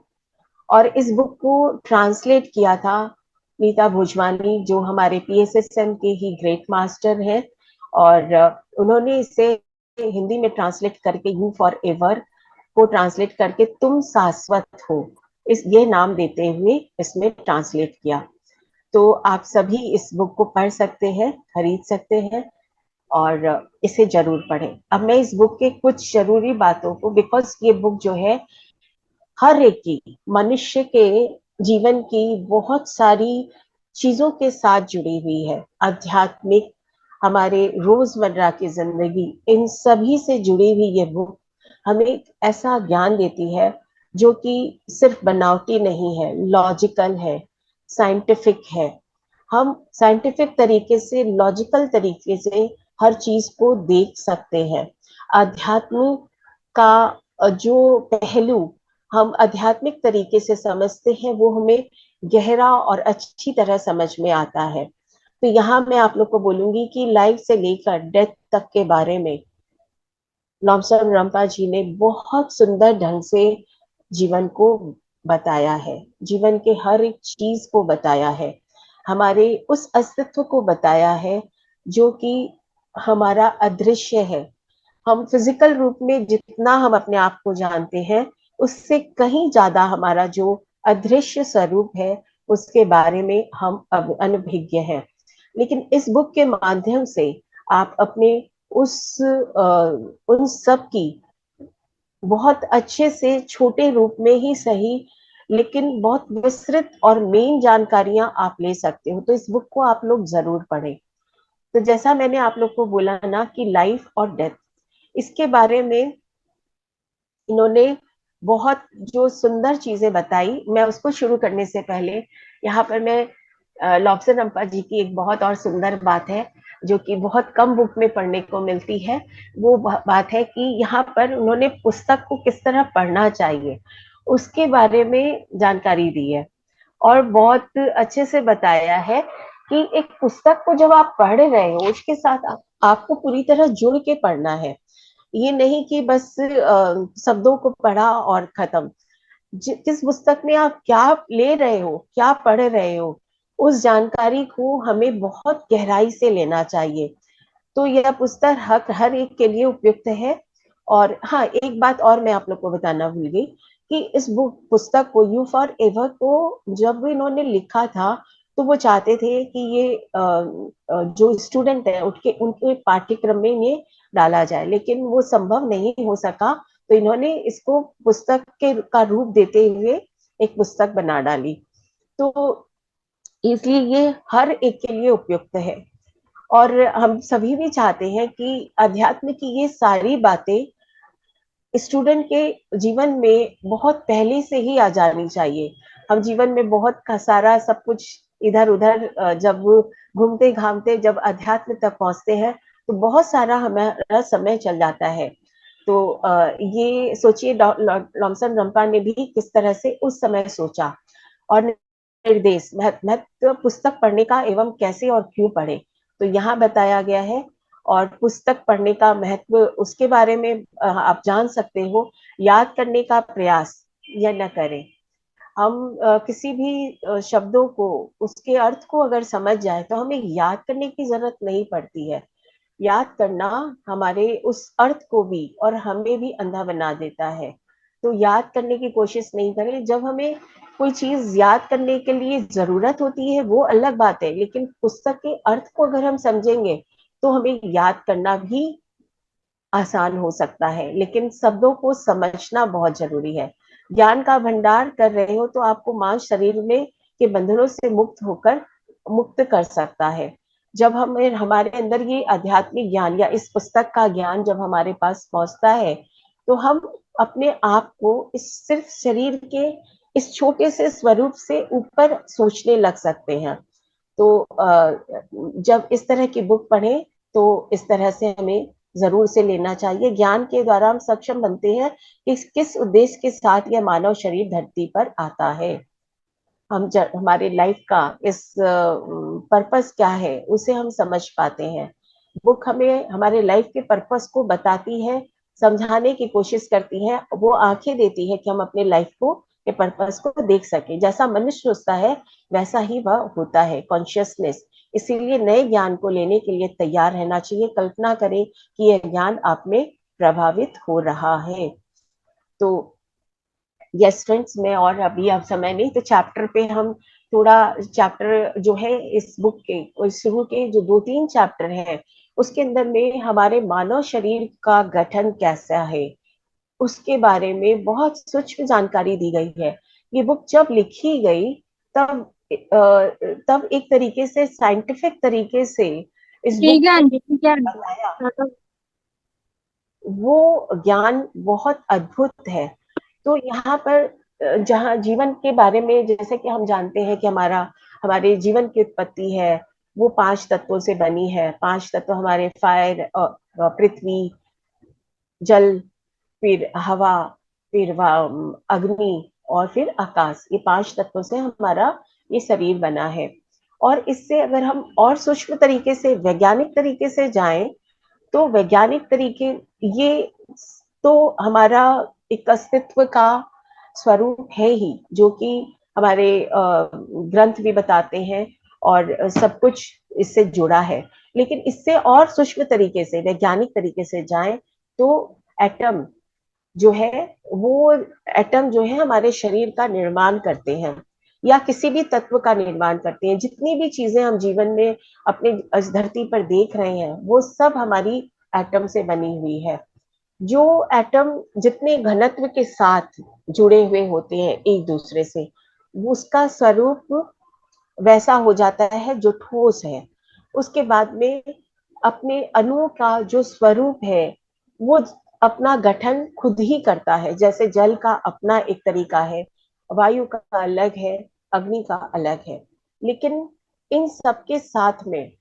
और इस बुक को ट्रांसलेट किया था नीता भोजवानी, जो हमारे पीएसएसएम के ही ग्रेट मास्टर हैं, और उन्होंने इसे हिंदी में ट्रांसलेट करके यू फॉर एवर को ट्रांसलेट करके तुम शाश्वत हो, इस ये नाम देते हुए इसमें ट्रांसलेट किया। तो आप सभी इस बुक को पढ़ सकते हैं, खरीद सकते हैं और इसे जरूर पढ़ें। अब मैं इस बुक के कुछ जरूरी बातों को, बिकॉज ये बुक जो है हर एक की, मनुष्य के जीवन की बहुत सारी चीजों के साथ जुड़ी हुई है, आध्यात्मिक, हमारे रोजमर्रा की जिंदगी, इन सभी से जुड़ी हुई ये बुक हमें एक ऐसा ज्ञान देती है जो कि सिर्फ बनावटी नहीं है, लॉजिकल है, साइंटिफिक है। हम साइंटिफिक तरीके से, लॉजिकल तरीके से हर चीज को देख सकते हैं। आध्यात्म का जो पहलू हम आध्यात्मिक तरीके से समझते हैं वो हमें गहरा और अच्छी तरह समझ में आता है। तो यहाँ मैं आप लोग को बोलूंगी कि लाइफ से लेकर डेथ तक के बारे में लॉमसम रंपा जी ने बहुत सुंदर ढंग से जीवन को बताया है, जीवन के हर एक चीज को बताया है, हमारे उस अस्तित्व को बताया है जो कि हमारा अदृश्य है। हम फिजिकल रूप में जितना हम अपने आप को जानते हैं उससे कहीं ज्यादा हमारा जो अदृश्य स्वरूप है उसके बारे में हम अब अनभिज्ञ हैं। लेकिन इस बुक के माध्यम से आप अपने उन सब की बहुत अच्छे से छोटे रूप में ही सही लेकिन बहुत विस्तृत और मेन जानकारियां आप ले सकते हो। तो इस बुक को आप लोग जरूर पढ़ें। तो जैसा मैंने आप लोग को बोला ना कि लाइफ और डेथ, इसके बारे में इन्होंने बहुत जो सुंदर चीजें बताई। मैं उसको शुरू करने से पहले यहाँ पर मैं लॉब्स्टर रंपा जी की एक बहुत और सुंदर बात है जो कि बहुत कम बुक में पढ़ने को मिलती है। वो बात है कि यहाँ पर उन्होंने पुस्तक को किस तरह पढ़ना चाहिए उसके बारे में जानकारी दी है और बहुत अच्छे से बताया है कि एक पुस्तक को जब आप पढ़ रहे हो उसके साथ आपको पूरी तरह जुड़ के पढ़ना है। ये नहीं कि बस शब्दों को पढ़ा और खत्म। जिस पुस्तक में आप क्या ले रहे हो, क्या पढ़ रहे हो, उस जानकारी को हमें बहुत गहराई से लेना चाहिए। तो यह पुस्तक हर एक के लिए उपयुक्त है। और हाँ, एक बात और मैं आप लोग को बताना भूल गई कि इस पुस्तक को यू फॉर एवर को जब इन्होंने लिखा था तो वो चाहते थे कि ये जो स्टूडेंट है उनके उनके पाठ्यक्रम में ये डाला जाए, लेकिन वो संभव नहीं हो सका। तो इन्होंने इसको पुस्तक के का रूप देते हुए एक पुस्तक बना डाली। तो इसलिए ये हर एक के लिए उपयुक्त है। और हम सभी भी चाहते हैं कि अध्यात्म की ये सारी बातें स्टूडेंट के जीवन में बहुत पहले से ही आ जानी चाहिए। हम जीवन में बहुत का सारा सब कुछ इधर उधर जब घूमते घामते जब अध्यात्म तक पहुंचते हैं तो बहुत सारा हमारा समय चल जाता है। तो ये सोचिए लॉमसन रंपा ने भी किस तरह से उस समय सोचा और निर्देश महत्व पुस्तक पढ़ने का एवं कैसे और क्यों पढ़े तो यहाँ बताया गया है। और पुस्तक पढ़ने का महत्व उसके बारे में आप जान सकते हो। याद करने का प्रयास या न करें। हम किसी भी शब्दों को उसके अर्थ को अगर समझ जाए तो हमें याद करने की जरूरत नहीं पड़ती है। याद करना हमारे उस अर्थ को भी और हमें भी अंधा बना देता है। तो याद करने की कोशिश नहीं करें। जब हमें कोई चीज याद करने के लिए जरूरत होती है वो अलग बात है, लेकिन पुस्तक के अर्थ को अगर हम समझेंगे तो हमें याद करना भी आसान हो सकता है। लेकिन शब्दों को समझना बहुत जरूरी है। ज्ञान का भंडार कर रहे हो तो आपको मांस शरीर में के बंधनों से मुक्त कर सकता है। जब हमें हमारे अंदर ये आध्यात्मिक ज्ञान या इस पुस्तक का ज्ञान जब हमारे पास पहुंचता है तो हम अपने आप को इस सिर्फ शरीर के इस छोटे से स्वरूप से ऊपर सोचने लग सकते हैं। तो जब इस तरह की बुक पढ़ें तो इस तरह से हमें जरूर से लेना चाहिए। ज्ञान के द्वारा हम सक्षम बनते हैं कि किस उद्देश्य के साथ यह मानव शरीर धरती पर आता है। हम हमारे लाइफ का इस पर्पस क्या है उसे हम समझ पाते हैं। बुक हमें हमारे लाइफ के पर्पस को बताती है, समझाने की कोशिश करती है। वो आंखें देती है कि हम अपने लाइफ को के पर्पस को देख सके। जैसा मनुष्य सोचता है वैसा ही वह होता है, कॉन्शियसनेस। इसीलिए नए ज्ञान को लेने के लिए तैयार रहना चाहिए। कल्पना करें कि यह ज्ञान आप में प्रभावित हो रहा है। तो यस फ्रेंड्स, मैं और अभी अब समय नहीं तो चैप्टर पे हम थोड़ा चैप्टर जो है इस बुक के शुरू के जो 2-3 चैप्टर हैं उसके अंदर में हमारे मानव शरीर का गठन कैसा है उसके बारे में बहुत सूक्ष्म जानकारी दी गई है। ये बुक जब लिखी गई तब तब एक तरीके से साइंटिफिक तरीके से इस बुक ठीक है को आंटी, ठीक है बताया। आंटी। वो ज्ञान बहुत अद्भुत है। तो यहाँ पर जहाँ जीवन के बारे में, जैसे कि हम जानते हैं कि हमारे जीवन की उत्पत्ति है वो 5 तत्वों से बनी है। 5 तत्व हमारे फायर, पृथ्वी, जल, फिर हवा, फिर अग्नि और फिर आकाश। ये 5 तत्वों से हमारा ये शरीर बना है। और इससे अगर हम और सूक्ष्म तरीके से, वैज्ञानिक तरीके से जाएं, तो वैज्ञानिक तरीके, ये तो हमारा एक अस्तित्व का स्वरूप है ही, जो कि हमारे ग्रंथ भी बताते हैं और सब कुछ इससे जुड़ा है। लेकिन इससे और सूक्ष्म तरीके से, वैज्ञानिक तरीके से जाएं, तो एटम जो है, वो एटम जो है हमारे शरीर का निर्माण करते हैं, या किसी भी तत्व का निर्माण करते हैं। जितनी भी चीजें हम जीवन में अपने इस धरती पर देख रहे हैं, वो सब हमारी एटम से बनी हुई है। जो एटम जितने घनत्व के साथ जुड़े हुए होते हैं एक दूसरे से, उसका स्वरूप वैसा हो जाता है जो ठोस है। उसके बाद में अपने अणुओं का जो स्वरूप है, वो अपना गठन खुद ही करता है। जैसे जल का अपना एक तरीका है, वायु का अलग है, अग्नि का अलग है। लेकिन इन सबके साथ में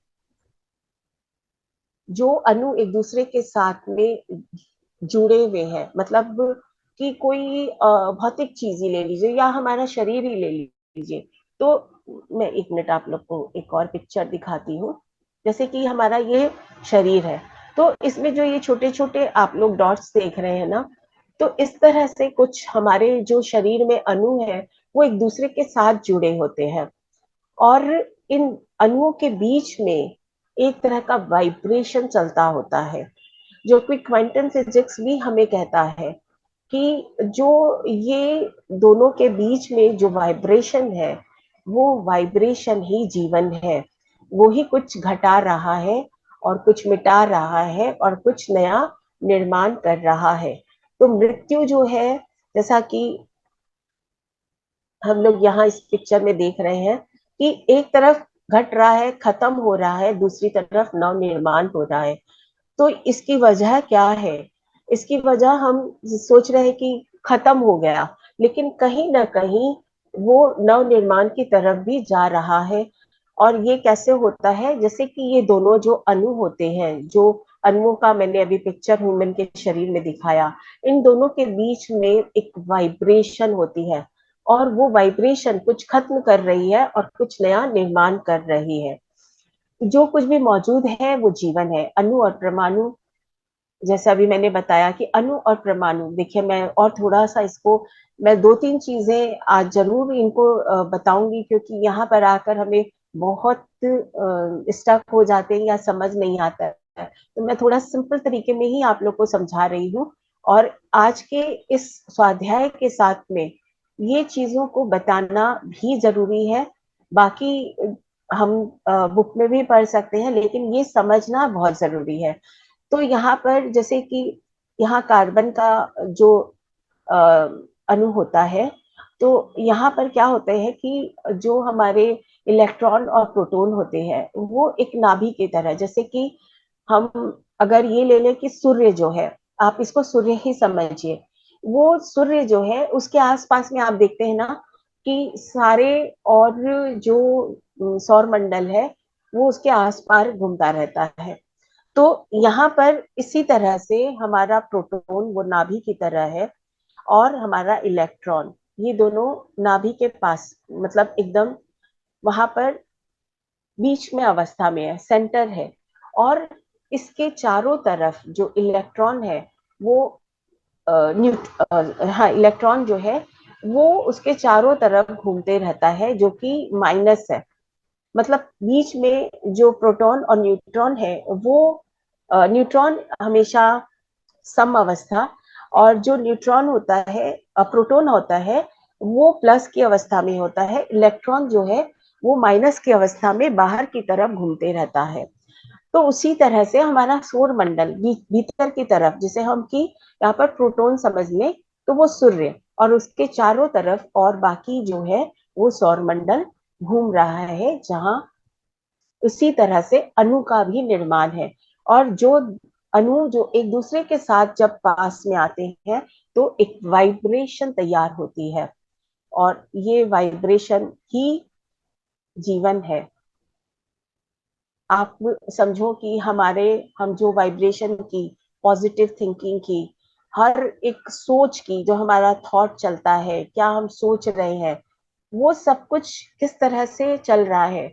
जो अणु एक दूसरे के साथ में जुड़े हुए हैं, मतलब कि कोई भौतिक चीज ही ले लीजिए या हमारा शरीर ही ले लीजिए। तो मैं एक मिनट आप लोग को एक और पिक्चर दिखाती हूँ। जैसे कि हमारा ये शरीर है, तो इसमें जो ये छोटे छोटे आप लोग डॉट्स देख रहे हैं ना, तो इस तरह से कुछ हमारे जो शरीर में अणु है, वो एक दूसरे के साथ जुड़े होते हैं। और इन अणुओं के बीच में एक तरह का वाइब्रेशन चलता होता है, जो कि क्वांटम फिजिक्स भी हमें कहता है कि जो ये दोनों के बीच में जो वाइब्रेशन है, वो वाइब्रेशन ही जीवन है। वो ही कुछ घटा रहा है और कुछ मिटा रहा है और कुछ नया निर्माण कर रहा है। तो मृत्यु जो है, जैसा कि हम लोग यहाँ इस पिक्चर में देख रहे हैं कि एक तरफ घट रहा है, खत्म हो रहा है, दूसरी तरफ नव निर्माण हो रहा है। तो इसकी वजह क्या है? इसकी वजह हम सोच रहे हैं कि खत्म हो गया, लेकिन कहीं ना कहीं वो नव निर्माण की तरफ भी जा रहा है। और ये कैसे होता है? जैसे कि ये दोनों जो अणु होते हैं, जो अणुओं का मैंने अभी पिक्चर ह्यूमन के शरीर में दिखाया, इन दोनों के बीच में एक वाइब्रेशन होती है, और वो वाइब्रेशन कुछ खत्म कर रही है और कुछ नया निर्माण कर रही है। जो कुछ भी मौजूद है वो जीवन है। अणु और परमाणु, जैसे अभी मैंने बताया कि अणु और परमाणु, देखिए मैं और थोड़ा सा इसको, मैं 2-3 चीजें आज जरूर इनको बताऊंगी, क्योंकि यहाँ पर आकर हमें बहुत स्टक हो जाते हैं या समझ नहीं आता है। तो मैं थोड़ा सिंपल तरीके में ही आप लोग को समझा रही हूँ। और आज के इस स्वाध्याय के साथ में ये चीजों को बताना भी जरूरी है। बाकी हम बुक में भी पढ़ सकते हैं, लेकिन ये समझना बहुत जरूरी है। तो यहाँ पर जैसे कि यहाँ कार्बन का जो अ, अणु होता है, तो यहाँ पर क्या होता है कि जो हमारे इलेक्ट्रॉन और प्रोटॉन होते हैं, वो एक नाभि की तरह, जैसे कि हम अगर ये ले लें कि सूर्य जो है, आप इसको सूर्य ही समझिए। वो सूर्य जो है, उसके आसपास में आप देखते हैं ना कि सारे और जो सौर मंडल है, वो उसके आसपास घूमता रहता है। तो यहाँ पर इसी तरह से हमारा प्रोटॉन वो नाभि की तरह है, और हमारा इलेक्ट्रॉन ये दोनों नाभि के पास, मतलब एकदम वहां पर बीच में अवस्था में है, सेंटर है। और इसके चारों तरफ जो इलेक्ट्रॉन है, वो हाँ, इलेक्ट्रॉन जो है वो उसके चारों तरफ घूमते रहता है, जो कि माइनस है। मतलब बीच में जो प्रोटॉन और न्यूट्रॉन है, वो न्यूट्रॉन हमेशा सम अवस्था, और जो न्यूट्रॉन होता है, प्रोटॉन होता है, वो प्लस की अवस्था में होता है। इलेक्ट्रॉन जो है वो माइनस की अवस्था में बाहर की तरफ घूमते रहता है। तो उसी तरह से हमारा सौर मंडल भीतर की तरफ, जिसे हम कि यहाँ पर प्रोटॉन समझ लें, तो वो सूर्य, और उसके चारों तरफ और बाकी जो है वो सौर मंडल घूम रहा है, जहाँ उसी तरह से अणु का भी निर्माण है। और जो अणु जो एक दूसरे के साथ जब पास में आते हैं तो एक वाइब्रेशन तैयार होती है, और ये वाइब्रेशन ही जीवन है। आप समझो कि हम जो वाइब्रेशन की, पॉजिटिव थिंकिंग की, हर एक सोच की, जो हमारा थॉट चलता है, क्या हम सोच रहे हैं, वो सब कुछ किस तरह से चल रहा है,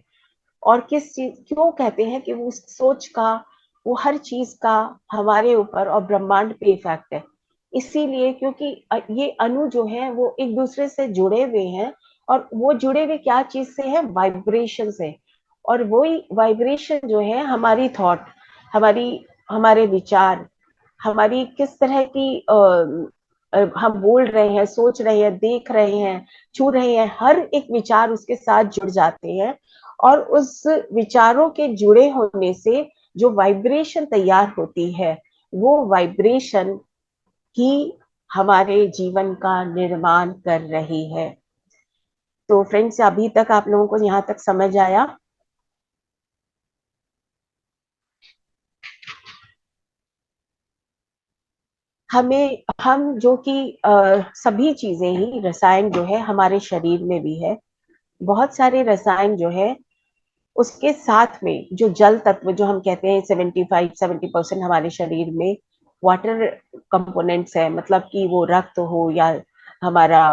और किस चीज, क्यों कहते हैं कि वो सोच का, वो हर चीज का हमारे ऊपर और ब्रह्मांड पे इफेक्ट है। इसीलिए क्योंकि ये अणु जो है वो एक दूसरे से जुड़े हुए हैं, और वो जुड़े हुए क्या चीज से है, वाइब्रेशन से। और वही वाइब्रेशन जो है हमारी थॉट, हमारी हमारे विचार, हमारी किस तरह की हम बोल रहे हैं, सोच रहे हैं, देख रहे हैं, छू रहे हैं, हर एक विचार उसके साथ जुड़ जाते हैं। और उस विचारों के जुड़े होने से जो वाइब्रेशन तैयार होती है, वो वाइब्रेशन ही हमारे जीवन का निर्माण कर रही है। तो फ्रेंड्स, अभी तक आप लोगों को यहाँ तक समझ आया? हम जो कि सभी चीजें ही, रसायन जो है हमारे शरीर में भी है, बहुत सारे रसायन जो है, उसके साथ में जो जल तत्व, जो हम कहते हैं 75-70% हमारे शरीर में वाटर कंपोनेंट्स है, मतलब कि वो रक्त हो या हमारा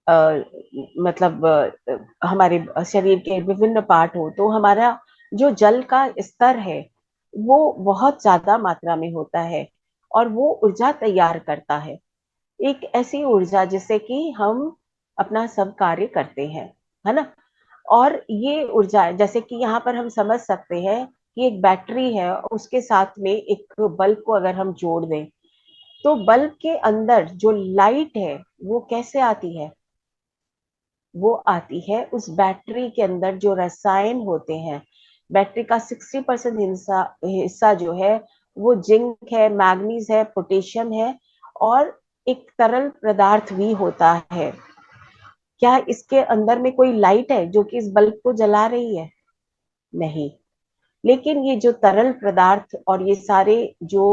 अ, मतलब हमारे शरीर के विभिन्न पार्ट हो, तो हमारा जो जल का स्तर है वो बहुत ज्यादा मात्रा में होता है, और वो ऊर्जा तैयार करता है। एक ऐसी ऊर्जा जिससे कि हम अपना सब कार्य करते हैं, है ना। और ये ऊर्जा, जैसे कि यहाँ पर हम समझ सकते हैं कि एक बैटरी है, उसके साथ में एक बल्ब को अगर हम जोड़ दें, तो बल्ब के अंदर जो लाइट है वो कैसे आती है, वो आती है उस बैटरी के अंदर जो रसायन होते हैं। बैटरी का 60% हिस्सा जो है वो जिंक है, मैग्नीज है, पोटेशियम है, और एक तरल पदार्थ भी होता है। क्या इसके अंदर में कोई लाइट है जो कि इस बल्ब को जला रही है? नहीं। लेकिन ये जो तरल पदार्थ और ये सारे जो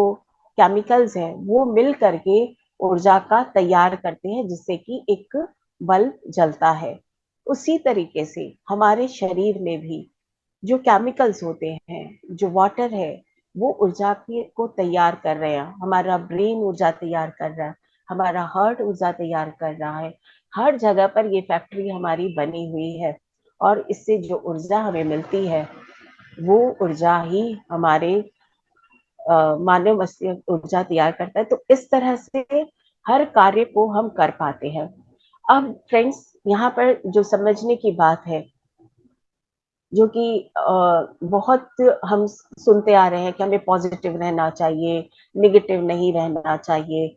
केमिकल्स हैं वो मिल करके ऊर्जा का तैयार करते हैं, जिससे कि एक बल्ब जलता है। उसी तरीके से हमारे शरीर में भी जो केमिकल्स होते हैं, जो वाटर है, वो ऊर्जा को तैयार कर रहे हैं। हमारा ब्रेन ऊर्जा तैयार कर रहा है, हमारा हार्ट ऊर्जा तैयार कर रहा है। हर जगह पर ये फैक्ट्री हमारी बनी हुई है, और इससे जो ऊर्जा हमें मिलती है वो ऊर्जा ही हमारे मानव मस्तिष्क ऊर्जा तैयार करता है। तो इस तरह से हर कार्य को हम कर पाते हैं। अब फ्रेंड्स, यहाँ पर जो समझने की बात है, जो कि बहुत हम सुनते आ रहे हैं कि हमें पॉजिटिव रहना चाहिए, निगेटिव नहीं रहना चाहिए।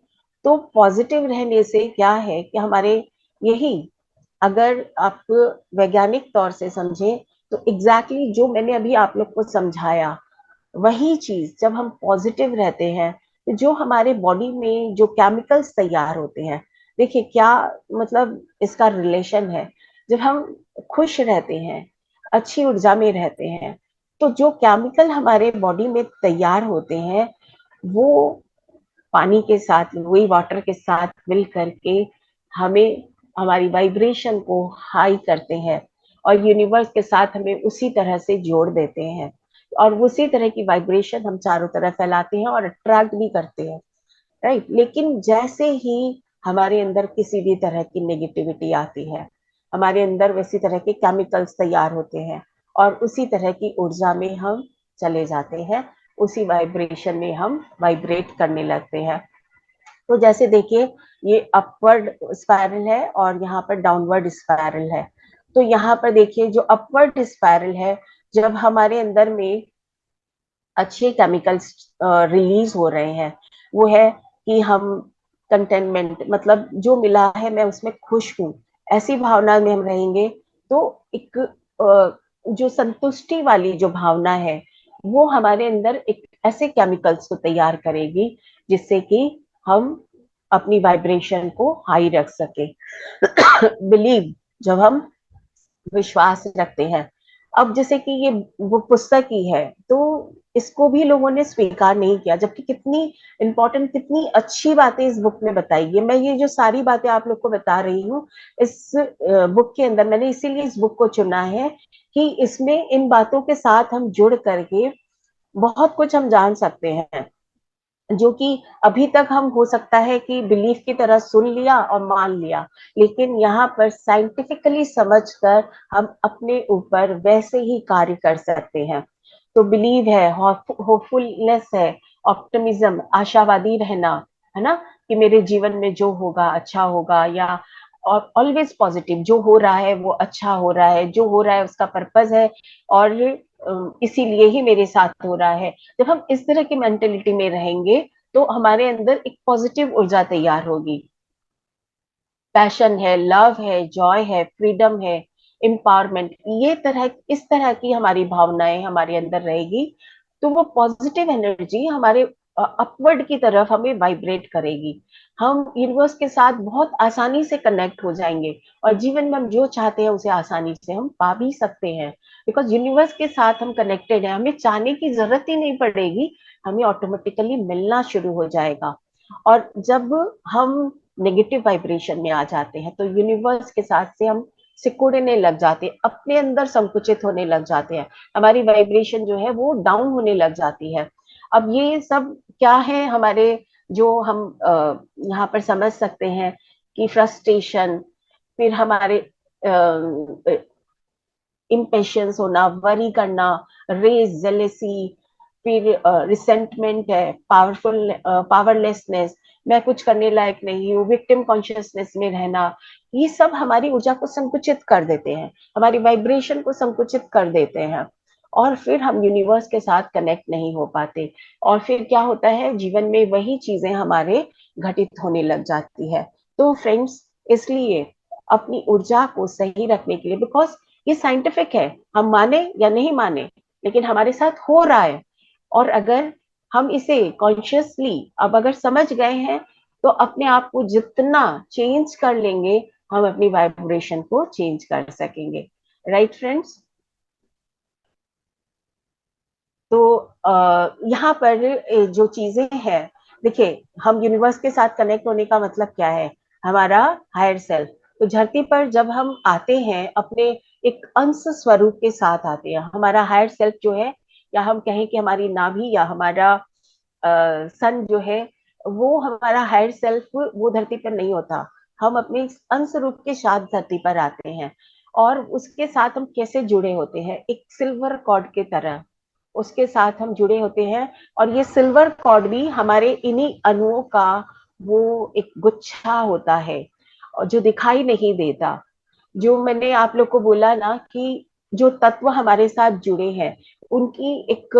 तो पॉजिटिव रहने से क्या है कि हमारे, यही अगर आप वैज्ञानिक तौर से समझें, तो एग्जैक्टली जो मैंने अभी आप लोग को समझाया, वही चीज जब हम पॉजिटिव रहते हैं, तो जो हमारे बॉडी में जो केमिकल्स तैयार होते हैं, देखिए क्या मतलब इसका रिलेशन है। जब हम खुश रहते हैं, अच्छी ऊर्जा में रहते हैं, तो जो केमिकल हमारे बॉडी में तैयार होते हैं, वो पानी के साथ, वही वाटर के साथ मिल करके हमें, हमारी वाइब्रेशन को हाई करते हैं, और यूनिवर्स के साथ हमें उसी तरह से जोड़ देते हैं, और उसी तरह की वाइब्रेशन हम चारों तरफ फैलाते हैं और अट्रैक्ट भी करते हैं, राइट। लेकिन जैसे ही हमारे अंदर किसी भी तरह की नेगेटिविटी आती है, हमारे अंदर वैसी तरह के केमिकल्स तैयार होते हैं, और उसी तरह की ऊर्जा में हम चले जाते हैं, उसी वाइब्रेशन में हम वाइब्रेट करने लगते हैं। तो जैसे देखिए, ये अपवर्ड स्पाइरल है और यहाँ पर डाउनवर्ड स्पाइरल है। तो यहाँ पर देखिए, जो अपवर्ड स्पाइरल है, जब हमारे अंदर में अच्छे केमिकल्स रिलीज हो रहे हैं, वो है कि हम कंटेनमेंट, मतलब जो मिला है मैं उसमें खुश हूँ, ऐसी भावना में हम रहेंगे, तो एक जो संतुष्टि वाली जो भावना है, वो हमारे अंदर एक ऐसे केमिकल्स को तैयार करेगी, जिससे कि हम अपनी वाइब्रेशन को हाई रख सके। बिलीव, जब हम विश्वास रखते हैं। अब जैसे कि ये वो पुस्तक ही है, तो इसको भी लोगों ने स्वीकार नहीं किया, जबकि कितनी इंपॉर्टेंट, कितनी अच्छी बातें इस बुक में बताई है। मैं ये जो सारी बातें आप लोग को बता रही हूँ इस बुक के अंदर, मैंने इसीलिए इस बुक को चुना है कि इसमें इन बातों के साथ हम जुड़ करके बहुत कुछ हम जान सकते हैं, जो कि अभी तक हम हो सकता है कि बिलीफ की तरह सुन लिया और मान लिया, लेकिन यहाँ पर साइंटिफिकली समझकर हम अपने ऊपर वैसे ही कार्य कर सकते हैं। तो बिलीव है, होपफुलनेस है, ऑप्टिमिज्म, आशावादी रहना, है ना, कि मेरे जीवन में जो होगा अच्छा होगा, या ऑलवेज पॉजिटिव, जो हो रहा है वो अच्छा हो रहा है, जो हो रहा है उसका पर्पस है, और इसीलिए ही मेरे साथ हो रहा है। जब हम इस तरह की मेंटेलिटी में रहेंगे तो हमारे अंदर एक पॉजिटिव ऊर्जा तैयार होगी। पैशन है, लव है, जॉय है, फ्रीडम है, एम्पावरमेंट, ये इस तरह की हमारी भावनाएं हमारे अंदर रहेगी, तो वो पॉजिटिव एनर्जी हमारे अपवर्ड की तरफ हमें वाइब्रेट करेगी। हम यूनिवर्स के साथ बहुत आसानी से कनेक्ट हो जाएंगे, और जीवन में हम जो चाहते हैं उसे आसानी से हम पा भी सकते हैं, बिकॉज यूनिवर्स के साथ हम कनेक्टेड हैं। हमें चाहने की जरूरत ही नहीं पड़ेगी, हमें ऑटोमेटिकली मिलना शुरू हो जाएगा। और जब हम नेगेटिव वाइब्रेशन में आ जाते हैं तो यूनिवर्स के साथ से हम सिकुड़ने लग जाते हैं, अपने अंदर संकुचित होने लग जाते हैं, हमारी वाइब्रेशन जो है वो डाउन होने लग जाती है। अब ये सब क्या है हमारे, जो हम यहाँ पर समझ सकते हैं कि फ्रस्ट्रेशन, फिर हमारे इम्पेशंस होना, वरी करना, रेज, जेलेसी, फिर रिसेंटमेंट है, पावरलेसनेस, मैं कुछ करने लायक नहीं हूँ, विक्टिम कॉन्शियसनेस में रहना, ये सब हमारी ऊर्जा को संकुचित कर देते हैं, हमारी वाइब्रेशन को संकुचित कर देते हैं, और फिर हम यूनिवर्स के साथ कनेक्ट नहीं हो पाते। और फिर क्या होता है, जीवन में वही चीजें हमारे घटित होने लग जाती है। तो फ्रेंड्स, इसलिए अपनी ऊर्जा को सही रखने के लिए, बिकॉज ये साइंटिफिक है, हम माने या नहीं माने, लेकिन हमारे साथ हो रहा है, और अगर हम इसे कॉन्शियसली अब अगर समझ गए हैं तो अपने आप को जितना चेंज कर लेंगे, हम अपनी वाइब्रेशन को चेंज कर सकेंगे। Right friends? तो यहाँ पर जो चीजें हैं, देखिए, हम यूनिवर्स के साथ कनेक्ट होने का मतलब क्या है, हमारा हायर सेल्फ। तो धरती पर जब हम आते हैं अपने एक अंश स्वरूप के साथ आते हैं, हमारा हायर सेल्फ जो है, या हम कहें कि हमारी नाभि या हमारा सन जो है, वो हमारा हायर सेल्फ वो धरती पर नहीं होता। हम अपने अंश रूप के साथ धरती पर आते हैं, और उसके साथ हम कैसे जुड़े होते हैं, एक सिल्वर कॉर्ड के तरह उसके साथ हम जुड़े होते हैं। और ये सिल्वर कॉर्ड भी हमारे इन्हीं अणुओं का वो एक गुच्छा होता है, और जो दिखाई नहीं देता। जो मैंने आप लोग को बोला ना कि जो तत्व हमारे साथ जुड़े हैं, उनकी एक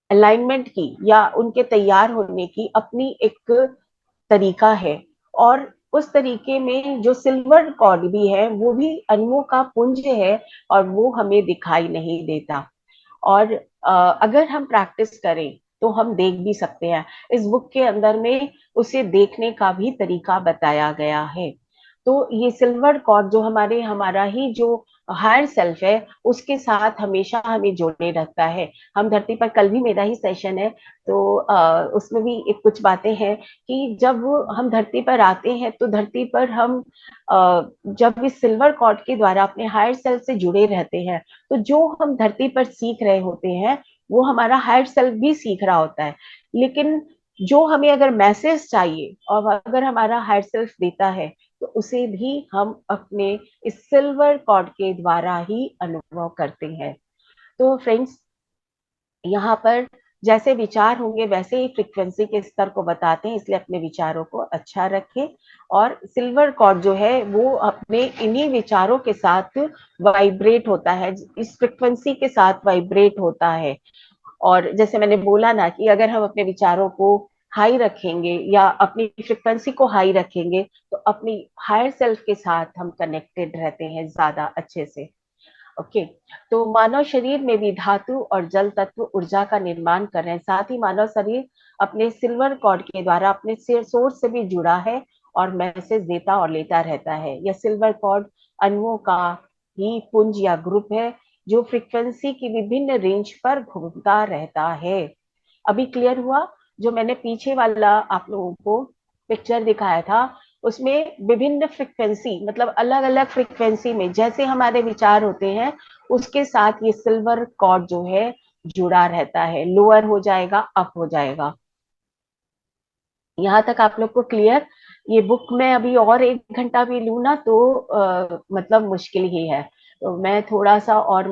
अलाइनमेंट की या उनके तैयार होने की अपनी एक तरीका है, और उस तरीके में जो सिल्वर कॉर्ड भी है वो भी अणुओं का पुंज है, और वो हमें दिखाई नहीं देता। और अगर हम प्रैक्टिस करें तो हम देख भी सकते हैं, इस बुक के अंदर में उसे देखने का भी तरीका बताया गया है। तो ये सिल्वर कॉर्ड जो हमारा ही जो हायर सेल्फ है, उसके साथ हमेशा हमें जोड़े रखता है। हम धरती पर, कल भी मेरा ही सेशन है, तो उसमें भी एक कुछ बातें हैं कि जब हम धरती पर आते हैं तो धरती पर हम जब इस सिल्वर कॉर्ड के द्वारा अपने हायर सेल्फ से जुड़े रहते हैं, तो जो हम धरती पर सीख रहे होते हैं वो हमारा हायर सेल्फ भी सीख रहा होता है। लेकिन जो हमें अगर मैसेज चाहिए और अगर हमारा हायर सेल्फ देता है, तो उसे भी हम अपने इस सिल्वर कॉर्ड के द्वारा ही अनुभव करते हैं। तो फ्रेंड्स, यहाँ पर जैसे विचार होंगे वैसे ही फ्रीक्वेंसी के स्तर को बताते हैं, इसलिए अपने विचारों को अच्छा रखें। और सिल्वर कॉर्ड जो है वो अपने इन्हीं विचारों के साथ वाइब्रेट होता है, इस फ्रीक्वेंसी के साथ वाइब्रेट होता है। और जैसे मैंने बोला ना कि अगर हम अपने विचारों को हाई रखेंगे या अपनी फ्रीक्वेंसी को हाई रखेंगे, तो अपनी हायर सेल्फ के साथ हम कनेक्टेड रहते हैं ज्यादा अच्छे से। ओके, तो मानव शरीर में भी धातु और जल तत्व ऊर्जा का निर्माण कर रहे हैं, साथ ही मानव शरीर अपने सिल्वर कॉर्ड के द्वारा अपने सोर्स से भी जुड़ा है और मैसेज देता और लेता रहता है। यह सिल्वर कॉर्ड अणुओं का ही पुंज या ग्रुप है। जो फ्रीक्वेंसी की विभिन्न रेंज पर घूमता रहता है। अभी क्लियर हुआ? जो मैंने पीछे वाला आप लोगों को पिक्चर दिखाया था, उसमें विभिन्न फ्रीक्वेंसी मतलब अलग अलग फ्रीक्वेंसी में जैसे हमारे विचार होते हैं, उसके साथ ये सिल्वर कॉर्ड जो है जुड़ा रहता है। लोअर हो जाएगा, अप हो जाएगा। यहाँ तक आप लोग को क्लियर? ये बुक में अभी और 1 घंटा भी लूँ ना तो मतलब मुश्किल ही है। तो मैं थोड़ा सा और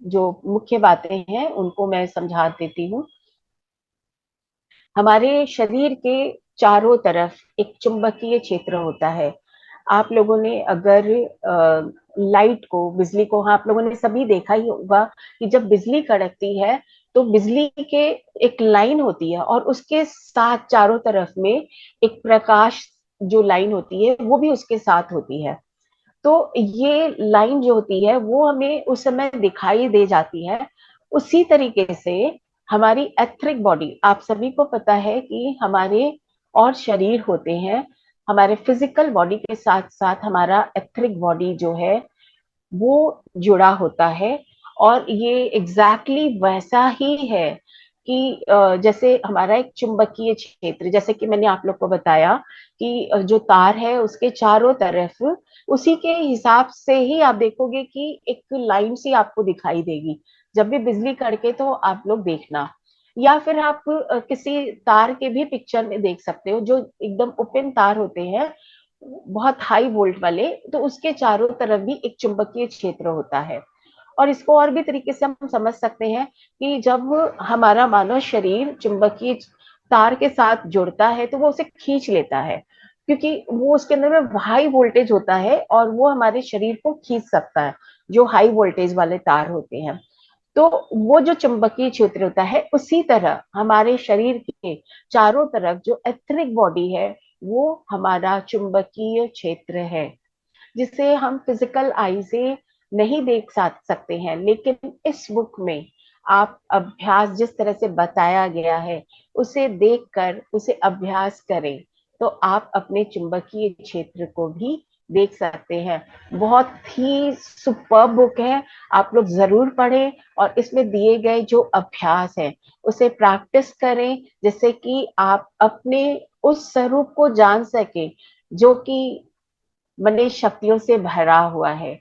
जो मुख्य बातें हैं उनको मैं समझा देती हूँ। हमारे शरीर के चारों तरफ एक चुंबकीय क्षेत्र होता है। आप लोगों ने अगर लाइट को, बिजली को, हाँ, आप लोगों ने सभी देखा ही होगा कि जब बिजली कड़कती है तो बिजली के एक लाइन होती है और उसके साथ चारों तरफ में एक प्रकाश जो लाइन होती है वो भी उसके साथ होती है। तो ये लाइन जो होती है वो हमें उस समय दिखाई दे जाती है। उसी तरीके से हमारी एथरिक बॉडी, आप सभी को पता है कि हमारे और शरीर होते हैं, हमारे फिजिकल बॉडी के साथ साथ हमारा एथरिक बॉडी जो है वो जुड़ा होता है। और ये एग्जैक्टली वैसा ही है कि जैसे हमारा एक चुंबकीय क्षेत्र, जैसे कि मैंने आप लोग को बताया कि जो तार है उसके चारों तरफ उसी के हिसाब से ही आप देखोगे कि एक लाइन सी आपको दिखाई देगी। जब भी बिजली कड़के तो आप लोग देखना, या फिर आप किसी तार के भी पिक्चर में देख सकते हो जो एकदम ओपन तार होते हैं, बहुत हाई वोल्ट वाले, तो उसके चारों तरफ भी एक चुंबकीय क्षेत्र होता है। और इसको और भी तरीके से हम समझ सकते हैं कि जब हमारा मानव शरीर चुंबकीय तार के साथ जुड़ता है तो वो उसे खींच लेता है, क्योंकि वो उसके अंदर में हाई वोल्टेज होता है और वो हमारे शरीर को खींच सकता है, जो हाई वोल्टेज वाले तार होते हैं। तो वो जो चुंबकीय क्षेत्र होता है, उसी तरह हमारे शरीर के चारों तरफ जो एथरिक बॉडी है वो हमारा चुंबकीय क्षेत्र है, जिसे हम फिजिकल आई से नहीं देख सकते हैं। लेकिन इस बुक में आप अभ्यास जिस तरह से बताया गया है उसे देखकर उसे अभ्यास करें तो आप अपने चुंबकीय क्षेत्र को भी देख सकते हैं। बहुत ही सुपर्ब बुक है, आप लोग जरूर पढ़ें और इसमें दिए गए जो अभ्यास है उसे प्रैक्टिस करें, जिससे कि आप अपने उस स्वरूप को जान सके जो कि मन शक्तियों से भरा हुआ है।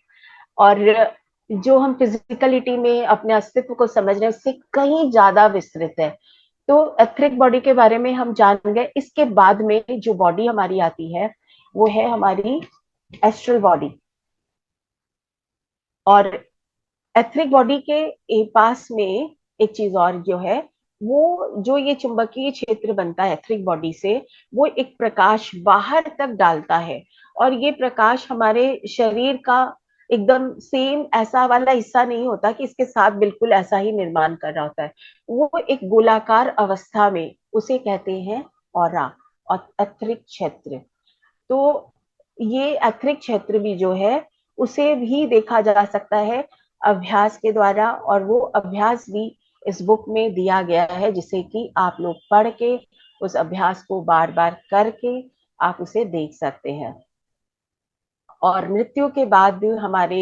और जो हम फिजिकलिटी में अपने अस्तित्व को समझ रहे हैं उससे कहीं ज्यादा विस्तृत है। तो एथरिक बॉडी के बारे में हम जान गए। इसके बाद में जो बॉडी हमारी आती है वो है हमारी एस्ट्रल बॉडी। और एथरिक बॉडी के पास में एक चीज और जो है, वो जो ये चुंबकीय क्षेत्र बनता है एथरिक बॉडी से, वो एक प्रकाश बाहर तक डालता है। और ये प्रकाश हमारे शरीर का एकदम सेम ऐसा वाला हिस्सा नहीं होता कि इसके साथ बिल्कुल ऐसा ही निर्माण कर रहा होता है। वो एक गोलाकार अवस्था में, उसे कहते हैं ऑरा और एथरिक क्षेत्र। तो ये एथरिक क्षेत्र भी जो है उसे भी देखा जा सकता है अभ्यास के द्वारा, और वो अभ्यास भी इस बुक में दिया गया है, जिसे कि आप लोग पढ़ के उस अभ्यास को बार बार करके आप उसे देख सकते हैं। और मृत्यु के बाद हमारे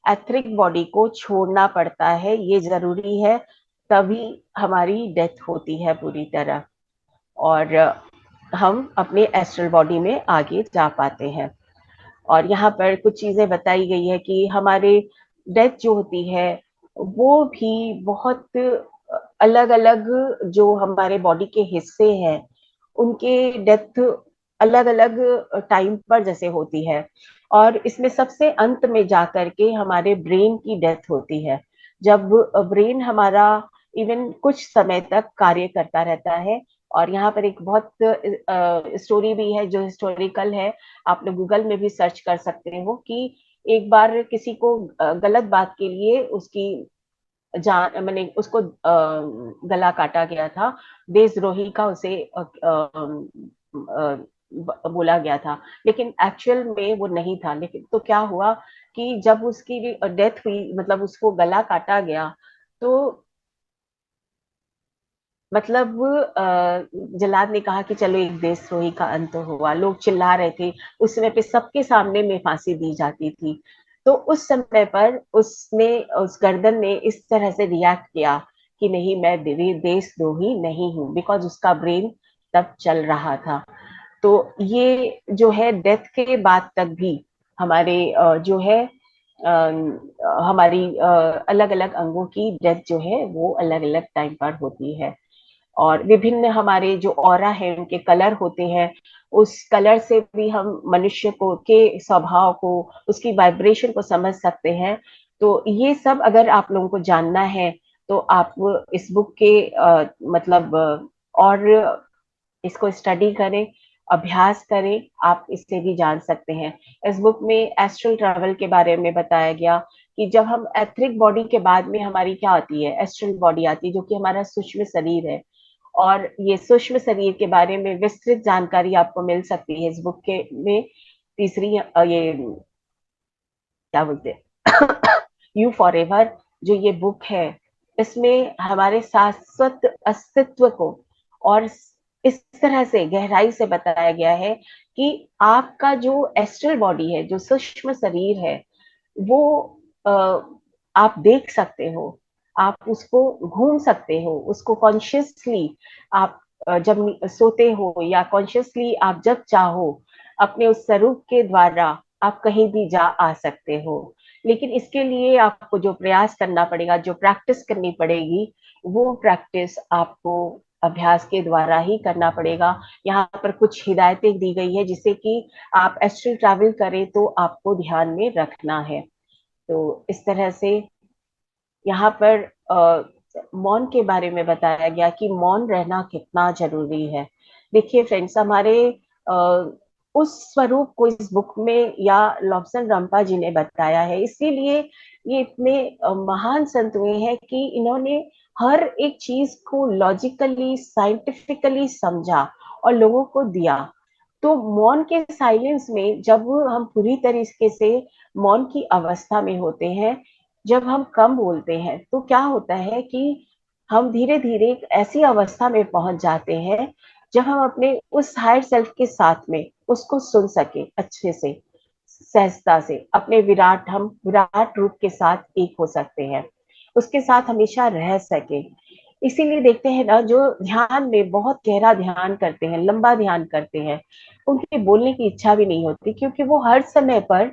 एथरिक बॉडी को छोड़ना पड़ता है, ये जरूरी है, तभी हमारी डेथ होती है पूरी तरह और हम अपने एस्ट्रल बॉडी में आगे जा पाते हैं। और यहाँ पर कुछ चीजें बताई गई है कि हमारे डेथ जो होती है वो भी बहुत अलग अलग, जो हमारे बॉडी के हिस्से हैं उनके डेथ अलग अलग टाइम पर जैसे होती है। और इसमें सबसे अंत में जाकर के हमारे ब्रेन की डेथ होती है, जब ब्रेन हमारा इवन कुछ समय तक कार्य करता रहता है। और यहाँ पर एक बहुत स्टोरी भी है जो हिस्टोरिकल है, आप लोग गूगल में भी सर्च कर सकते हो कि एक बार किसी को गलत बात के लिए उसकी जान, मैंने उसको गला काटा गया था, देशद्रोही का उसे बोला गया था, लेकिन एक्चुअल में वो नहीं था। लेकिन तो क्या हुआ कि जब उसकी डेथ हुई, मतलब उसको गला काटा गया, तो मतलब जल्लाद ने कहा कि चलो एक देशद्रोही का अंत हुआ। लोग चिल्ला रहे थे, उस समय पे सबके सामने में फांसी दी जाती थी। तो उस समय पर उस गर्दन ने इस तरह से रिएक्ट किया कि नहीं, मैं देशद्रोही नहीं हूँ, बिकॉज उसका ब्रेन तब चल रहा था। तो ये जो है डेथ के बाद तक भी हमारे जो है हमारी अलग अलग अंगों की डेथ जो है वो अलग अलग टाइम पर होती है। और विभिन्न हमारे जो ऑरा है उनके कलर होते हैं, उस कलर से भी हम मनुष्य को के स्वभाव को, उसकी वाइब्रेशन को समझ सकते हैं। तो ये सब अगर आप लोगों को जानना है तो आप इस बुक के मतलब और इसको स्टडी करें, अभ्यास करें, आप इससे भी जान सकते हैं। इस बुक में एस्ट्रल ट्रैवल के बारे में बताया गया कि जब हम एथरिक बॉडी के बाद में हमारी क्या आती है, एस्ट्रल बॉडी आती है, जो कि हमारा सूक्ष्म शरीर है। और ये सूक्ष्म शरीर के बारे में विस्तृत जानकारी आपको मिल सकती है इस बुक के में। तीसरी ये क्या बोलते हैं यू फॉर एवर जो ये बुक है, इसमें हमारे शाश्वत अस्तित्व को और इस तरह से गहराई से बताया गया है कि आपका जो एस्ट्रल बॉडी है, जो सूक्ष्म शरीर है, वो आप देख सकते हो, आप उसको घूम सकते हो, उसको कॉन्शियसली आप जब सोते हो या कॉन्शियसली आप जब चाहो अपने उस स्वरूप के द्वारा आप कहीं भी जा आ सकते हो। लेकिन इसके लिए आपको जो प्रयास करना पड़ेगा, जो प्रैक्टिस करनी पड़ेगी, वो प्रैक्टिस आपको अभ्यास के द्वारा ही करना पड़ेगा। यहाँ पर कुछ हिदायतें दी गई है जिससे कि आप एस्ट्रल ट्रैवल करें तो आपको ध्यान में रखना है। तो इस तरह से यहाँ पर मौन के बारे में बताया गया कि मौन रहना कितना जरूरी है। देखिए फ्रेंड्स, हमारे उस स्वरूप को इस बुक में या लॉब्सन रंपा जी ने बताया है, इसीलिए ये इतने महान संत हुए हैं कि इन्होंने हर एक चीज को लॉजिकली साइंटिफिकली समझा और लोगों को दिया। तो मौन के साइलेंस में जब हम पूरी तरीके से मौन की अवस्था में होते हैं, जब हम कम बोलते हैं, तो क्या होता है कि हम धीरे धीरे एक ऐसी अवस्था में पहुंच जाते हैं जब हम अपने उस हायर सेल्फ के साथ में उसको सुन सके अच्छे से, सहजता से, अपने हम विराट रूप के साथ एक हो सकते हैं, उसके साथ हमेशा रह सके। इसीलिए देखते हैं ना, जो ध्यान में बहुत गहरा ध्यान करते हैं, लंबा ध्यान करते हैं, उनके बोलने की इच्छा भी नहीं होती, क्योंकि वो हर समय पर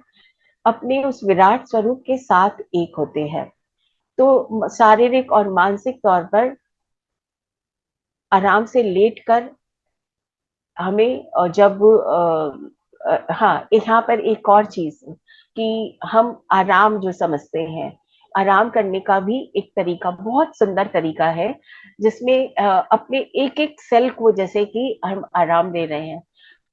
अपने उस विराट स्वरूप के साथ एक होते हैं। तो शारीरिक और मानसिक तौर पर आराम से लेटकर हमें जब हाँ, यहाँ पर एक और चीज कि हम आराम जो समझते हैं, आराम करने का भी एक तरीका, बहुत सुंदर तरीका है, जिसमें अपने एक एक सेल को जैसे कि हम आराम दे रहे हैं।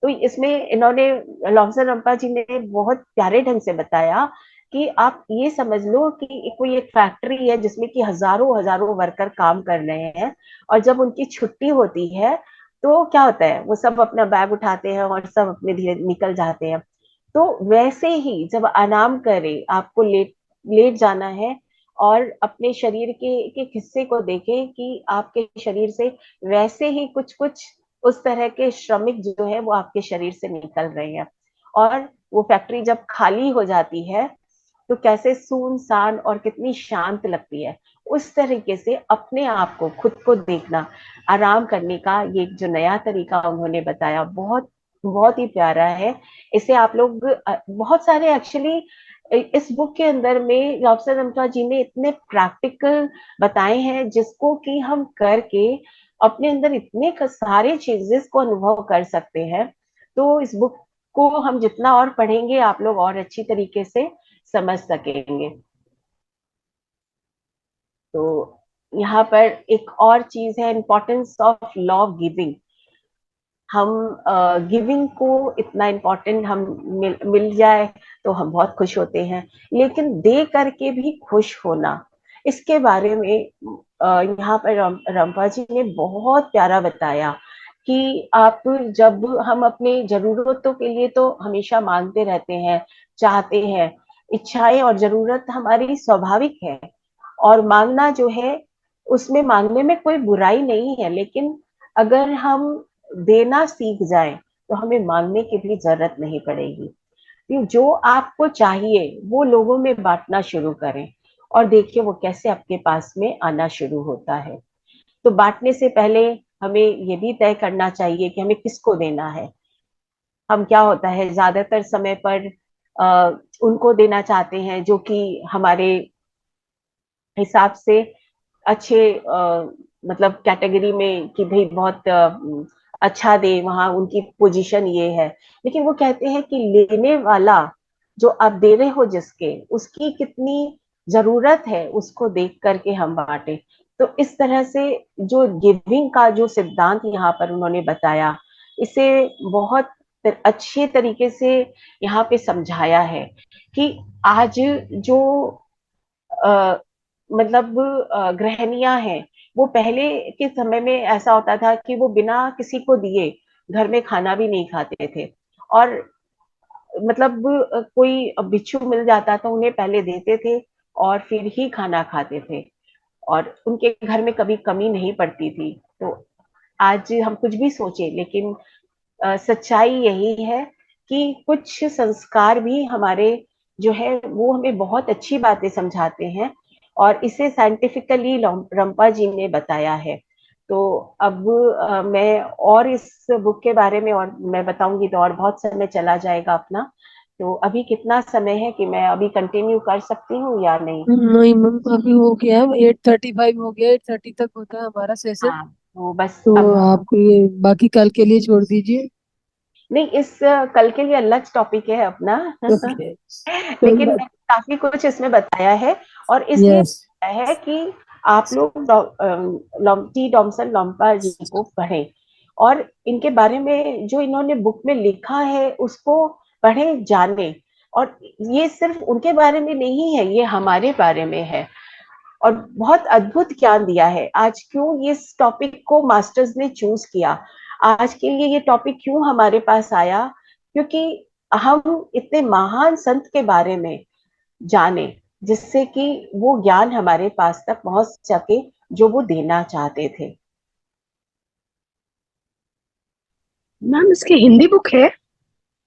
तो इसमें इन्होंने, लॉन्सन रंपा जी ने बहुत प्यारे ढंग से बताया कि आप ये समझ लो कि कोई एक फैक्ट्री है जिसमें कि हजारों हजारों वर्कर काम कर रहे हैं, और जब उनकी छुट्टी होती है तो क्या होता है, वो सब अपना बैग उठाते हैं और सब अपने धीरे निकल जाते हैं। तो वैसे ही जब आराम करें, आपको लेट लेट जाना है और अपने शरीर के एक हिस्से को देखें कि आपके शरीर से वैसे ही कुछ कुछ उस तरह के श्रमिक जो है वो आपके शरीर से निकल रहे हैं। और वो फैक्ट्री जब खाली हो जाती है तो कैसे सुनसान और कितनी शांत लगती है। उस तरीके से अपने आप को, खुद को देखना, आराम करने का ये जो नया तरीका उन्होंने बताया, बहुत बहुत ही प्यारा है। इसे आप लोग बहुत सारे एक्चुअली इस बुक के अंदर में लॉब्सन रंपा जी ने इतने प्रैक्टिकल बताए हैं जिसको कि हम करके अपने अंदर इतने सारे चीजेस को अनुभव कर सकते हैं। तो इस बुक को हम जितना और पढ़ेंगे, आप लोग और अच्छी तरीके से समझ सकेंगे। तो यहाँ पर एक और चीज है, importance of law of giving. हम गिविंग को इतना इम्पोर्टेंट हम मिल जाए तो हम बहुत खुश होते हैं, लेकिन दे करके भी खुश होना, इसके बारे में यहाँ पर रंपा जी ने बहुत प्यारा बताया कि आप जब हम अपने जरूरतों के लिए तो हमेशा मांगते रहते हैं, चाहते हैं, इच्छाएं और जरूरत हमारी स्वाभाविक है, और मांगना जो है उसमें मांगने में कोई बुराई नहीं है, लेकिन अगर हम देना सीख जाए तो हमें मांगने की भी जरूरत नहीं पड़ेगी। जो आपको चाहिए वो लोगों में बांटना शुरू करें और देखिए वो कैसे आपके पास में आना शुरू होता है। तो बांटने से पहले हमें ये भी तय करना चाहिए कि हमें किसको देना है। हम क्या होता है ज्यादातर समय पर उनको देना चाहते हैं जो कि हमारे हिसाब से अच्छे मतलब कैटेगरी में कि भाई बहुत अच्छा दे, वहां उनकी पोजीशन ये है। लेकिन वो कहते हैं कि लेने वाला जो आप दे रहे हो जिसके उसकी कितनी जरूरत है उसको देख करके हम बांटे। तो इस तरह से जो गिविंग का जो सिद्धांत यहाँ पर उन्होंने बताया, इसे बहुत अच्छे तरीके से यहाँ पे समझाया है कि आज जो अ, मतलब गृहिणियां हैं, वो पहले के समय में ऐसा होता था कि वो बिना किसी को दिए घर में खाना भी नहीं खाते थे। और मतलब कोई बिच्छू मिल जाता तो उन्हें पहले देते थे और फिर ही खाना खाते थे और उनके घर में कभी कमी नहीं पड़ती थी। तो आज हम कुछ भी सोचे लेकिन सच्चाई यही है कि कुछ संस्कार भी हमारे जो है वो हमें बहुत अच्छी बातें समझाते हैं और इसे साइंटिफिकली रंपा जी ने बताया है। तो अब मैं और इस बुक के बारे में और मैं बताऊंगी तो और बहुत समय चला जाएगा अपना। तो अभी कितना समय है कि मैं अभी कंटिन्यू कर सकती हूँ या नहीं? नहीं मैम, अभी हो गया है 8:35 हो गया, 8:30 तक होता है हमारा सेशन। हाँ, तो बस तो अब आप ये बाकी कल के लिए छोड़ दीजिए। नहीं, इस कल के लिए अलग टॉपिक है अपना। ओके। कोई लेकिन बात। मैंने काफी कुछ इसमें बताया है और इसलिए यस। बताया है कि आप लोग टी डॉमसन लॉम्पा जी को पढ़ें और इनके बारे में जो इन्होंने बुक में लिखा है उसको पढ़ें, जाने। और ये सिर्फ उनके बारे में नहीं है, ये हमारे बारे में है और बहुत अद्भुत ज्ञान दिया है। आज क्यों ये इस टॉपिक को मास्टर्स ने चूज किया, आज के लिए ये टॉपिक क्यों हमारे पास आया, क्योंकि हम इतने महान संत के बारे में जाने जिससे कि वो ज्ञान हमारे पास तक पहुंच सके जो वो देना चाहते थे। मैम इसकी हिंदी बुक है?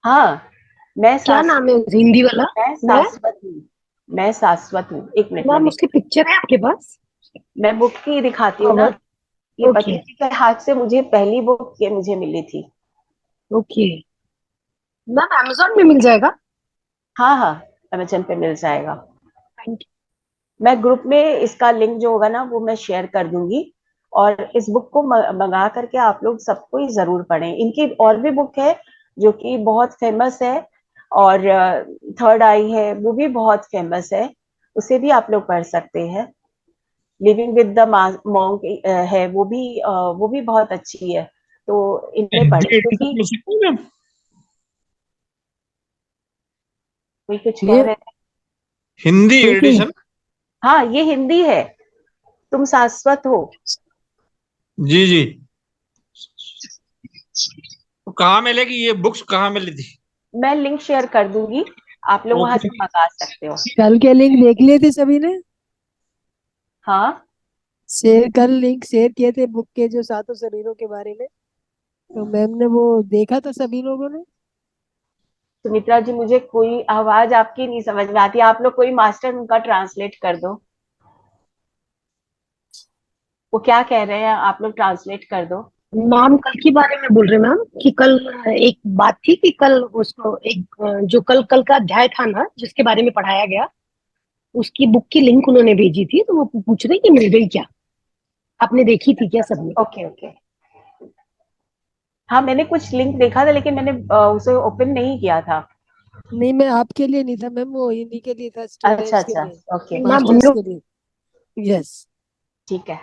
हाँ, मैं क्या नाम है उस हिंदी वाला? मैं मैं शाश्वत हूँ। मैं शाश्वत हूँ, एक मिनट में मैम देख, उसकी पिक्चर है आपके पास? मैं बुक की दिखाती हूँ ना। कवर? ये ओके। पति जी के हाथ से मुझे पहली बुक ये मुझे मिली थी। ओके मैम, अमेजोन में मिल जाएगा? हाँ हाँ, अमेजन पे मिल जाएगा। थैंक मैं ग्रुप में इसका लिंक जो होगा ना वो मैं शेयर कर दूंगी और इस बुक को मंगा करके आप लोग सबको ही जरूर पढ़ें। इनकी और भी बुक है जो कि बहुत फेमस है और थर्ड आई है वो भी बहुत फेमस है, उसे भी आप लोग पढ़ सकते हैं। लिविंग विद द मॉन्क है वो भी बहुत अच्छी है। तो इन्हें हिंदी पढ़े एडिशन क्योंकि मिल सकती है मैम? कोई कुछ कह ये रहे थे। हिंदी देखिए, एडिशन? हाँ, ये हिंदी है, तुम शाश्वत हो। जी जी। तो कहाँ मिलेगी ये बुक्स, कहाँ मिली थी? मैं लिंक शेयर कर दूंगी, आप लोग वहां ओके। से मंगा सकते हो। कल के लिंक देख लिए थे सभी ने? हाँ शेयर, कल लिंक शेयर किए थे बुक के जो सातों शरीरों के बारे में, तो मैम ने वो देखा था सभी लोगों ने? सुमित्रा जी, मुझे कोई आवाज आपकी नहीं समझ में आती, आप लोग कोई मास्टर उनका ट्रांसलेट कर दो। वो क्या कह रहे हैं आप लोग ट्रांसलेट कर दो। मैम कल के बारे में बोल रहे हैं मैम कि कल एक बात थी कि कल उसको एक जो कल कल का अध्याय था ना जिसके बारे में पढ़ाया गया, उसकी बुक की लिंक उन्होंने भेजी थी, तो वो पूछ रहे कि मिल गई क्या? आपने देखी थी क्या सबने? Okay okay. हाँ, मैंने कुछ लिंक देखा था लेकिन मैंने उसे ओपन नहीं किया था। नहीं, मैं आपके लिए नहीं था मैम, वो इन्हीं के लिए था, अच्छा स्टूडेंट्स के अच्छा, लिए, ओके मैम हम मास्टर्स लोग के लिए। यस। ठीक है।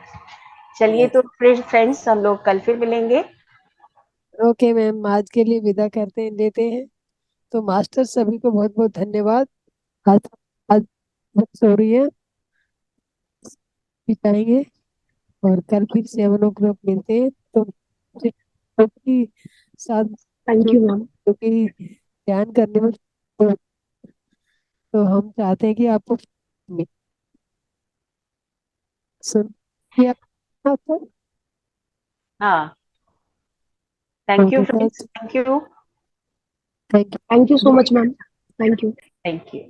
चलिए, यस। तो फिर फ्रेंड्स हम लोग कल फिर मिलेंगे। ओके मैम, आज के लिए विदा करते हैं, लेते हैं। तो मास्टर सभी को बहुत बहुत धन्यवाद। आज आज बस हो रही है, बिताएंगे और कल फिर 7 o'clock मिलते हैं। तो सबकी साथ थैंक जो यू मैम। जो कि ध्यान करने में, तो हम चाहते हैं कि आपको सुन किया। हाँ, thank you okay, friends, thank you. Thank thank you so you. Much ma'am. Thank you. Thank you.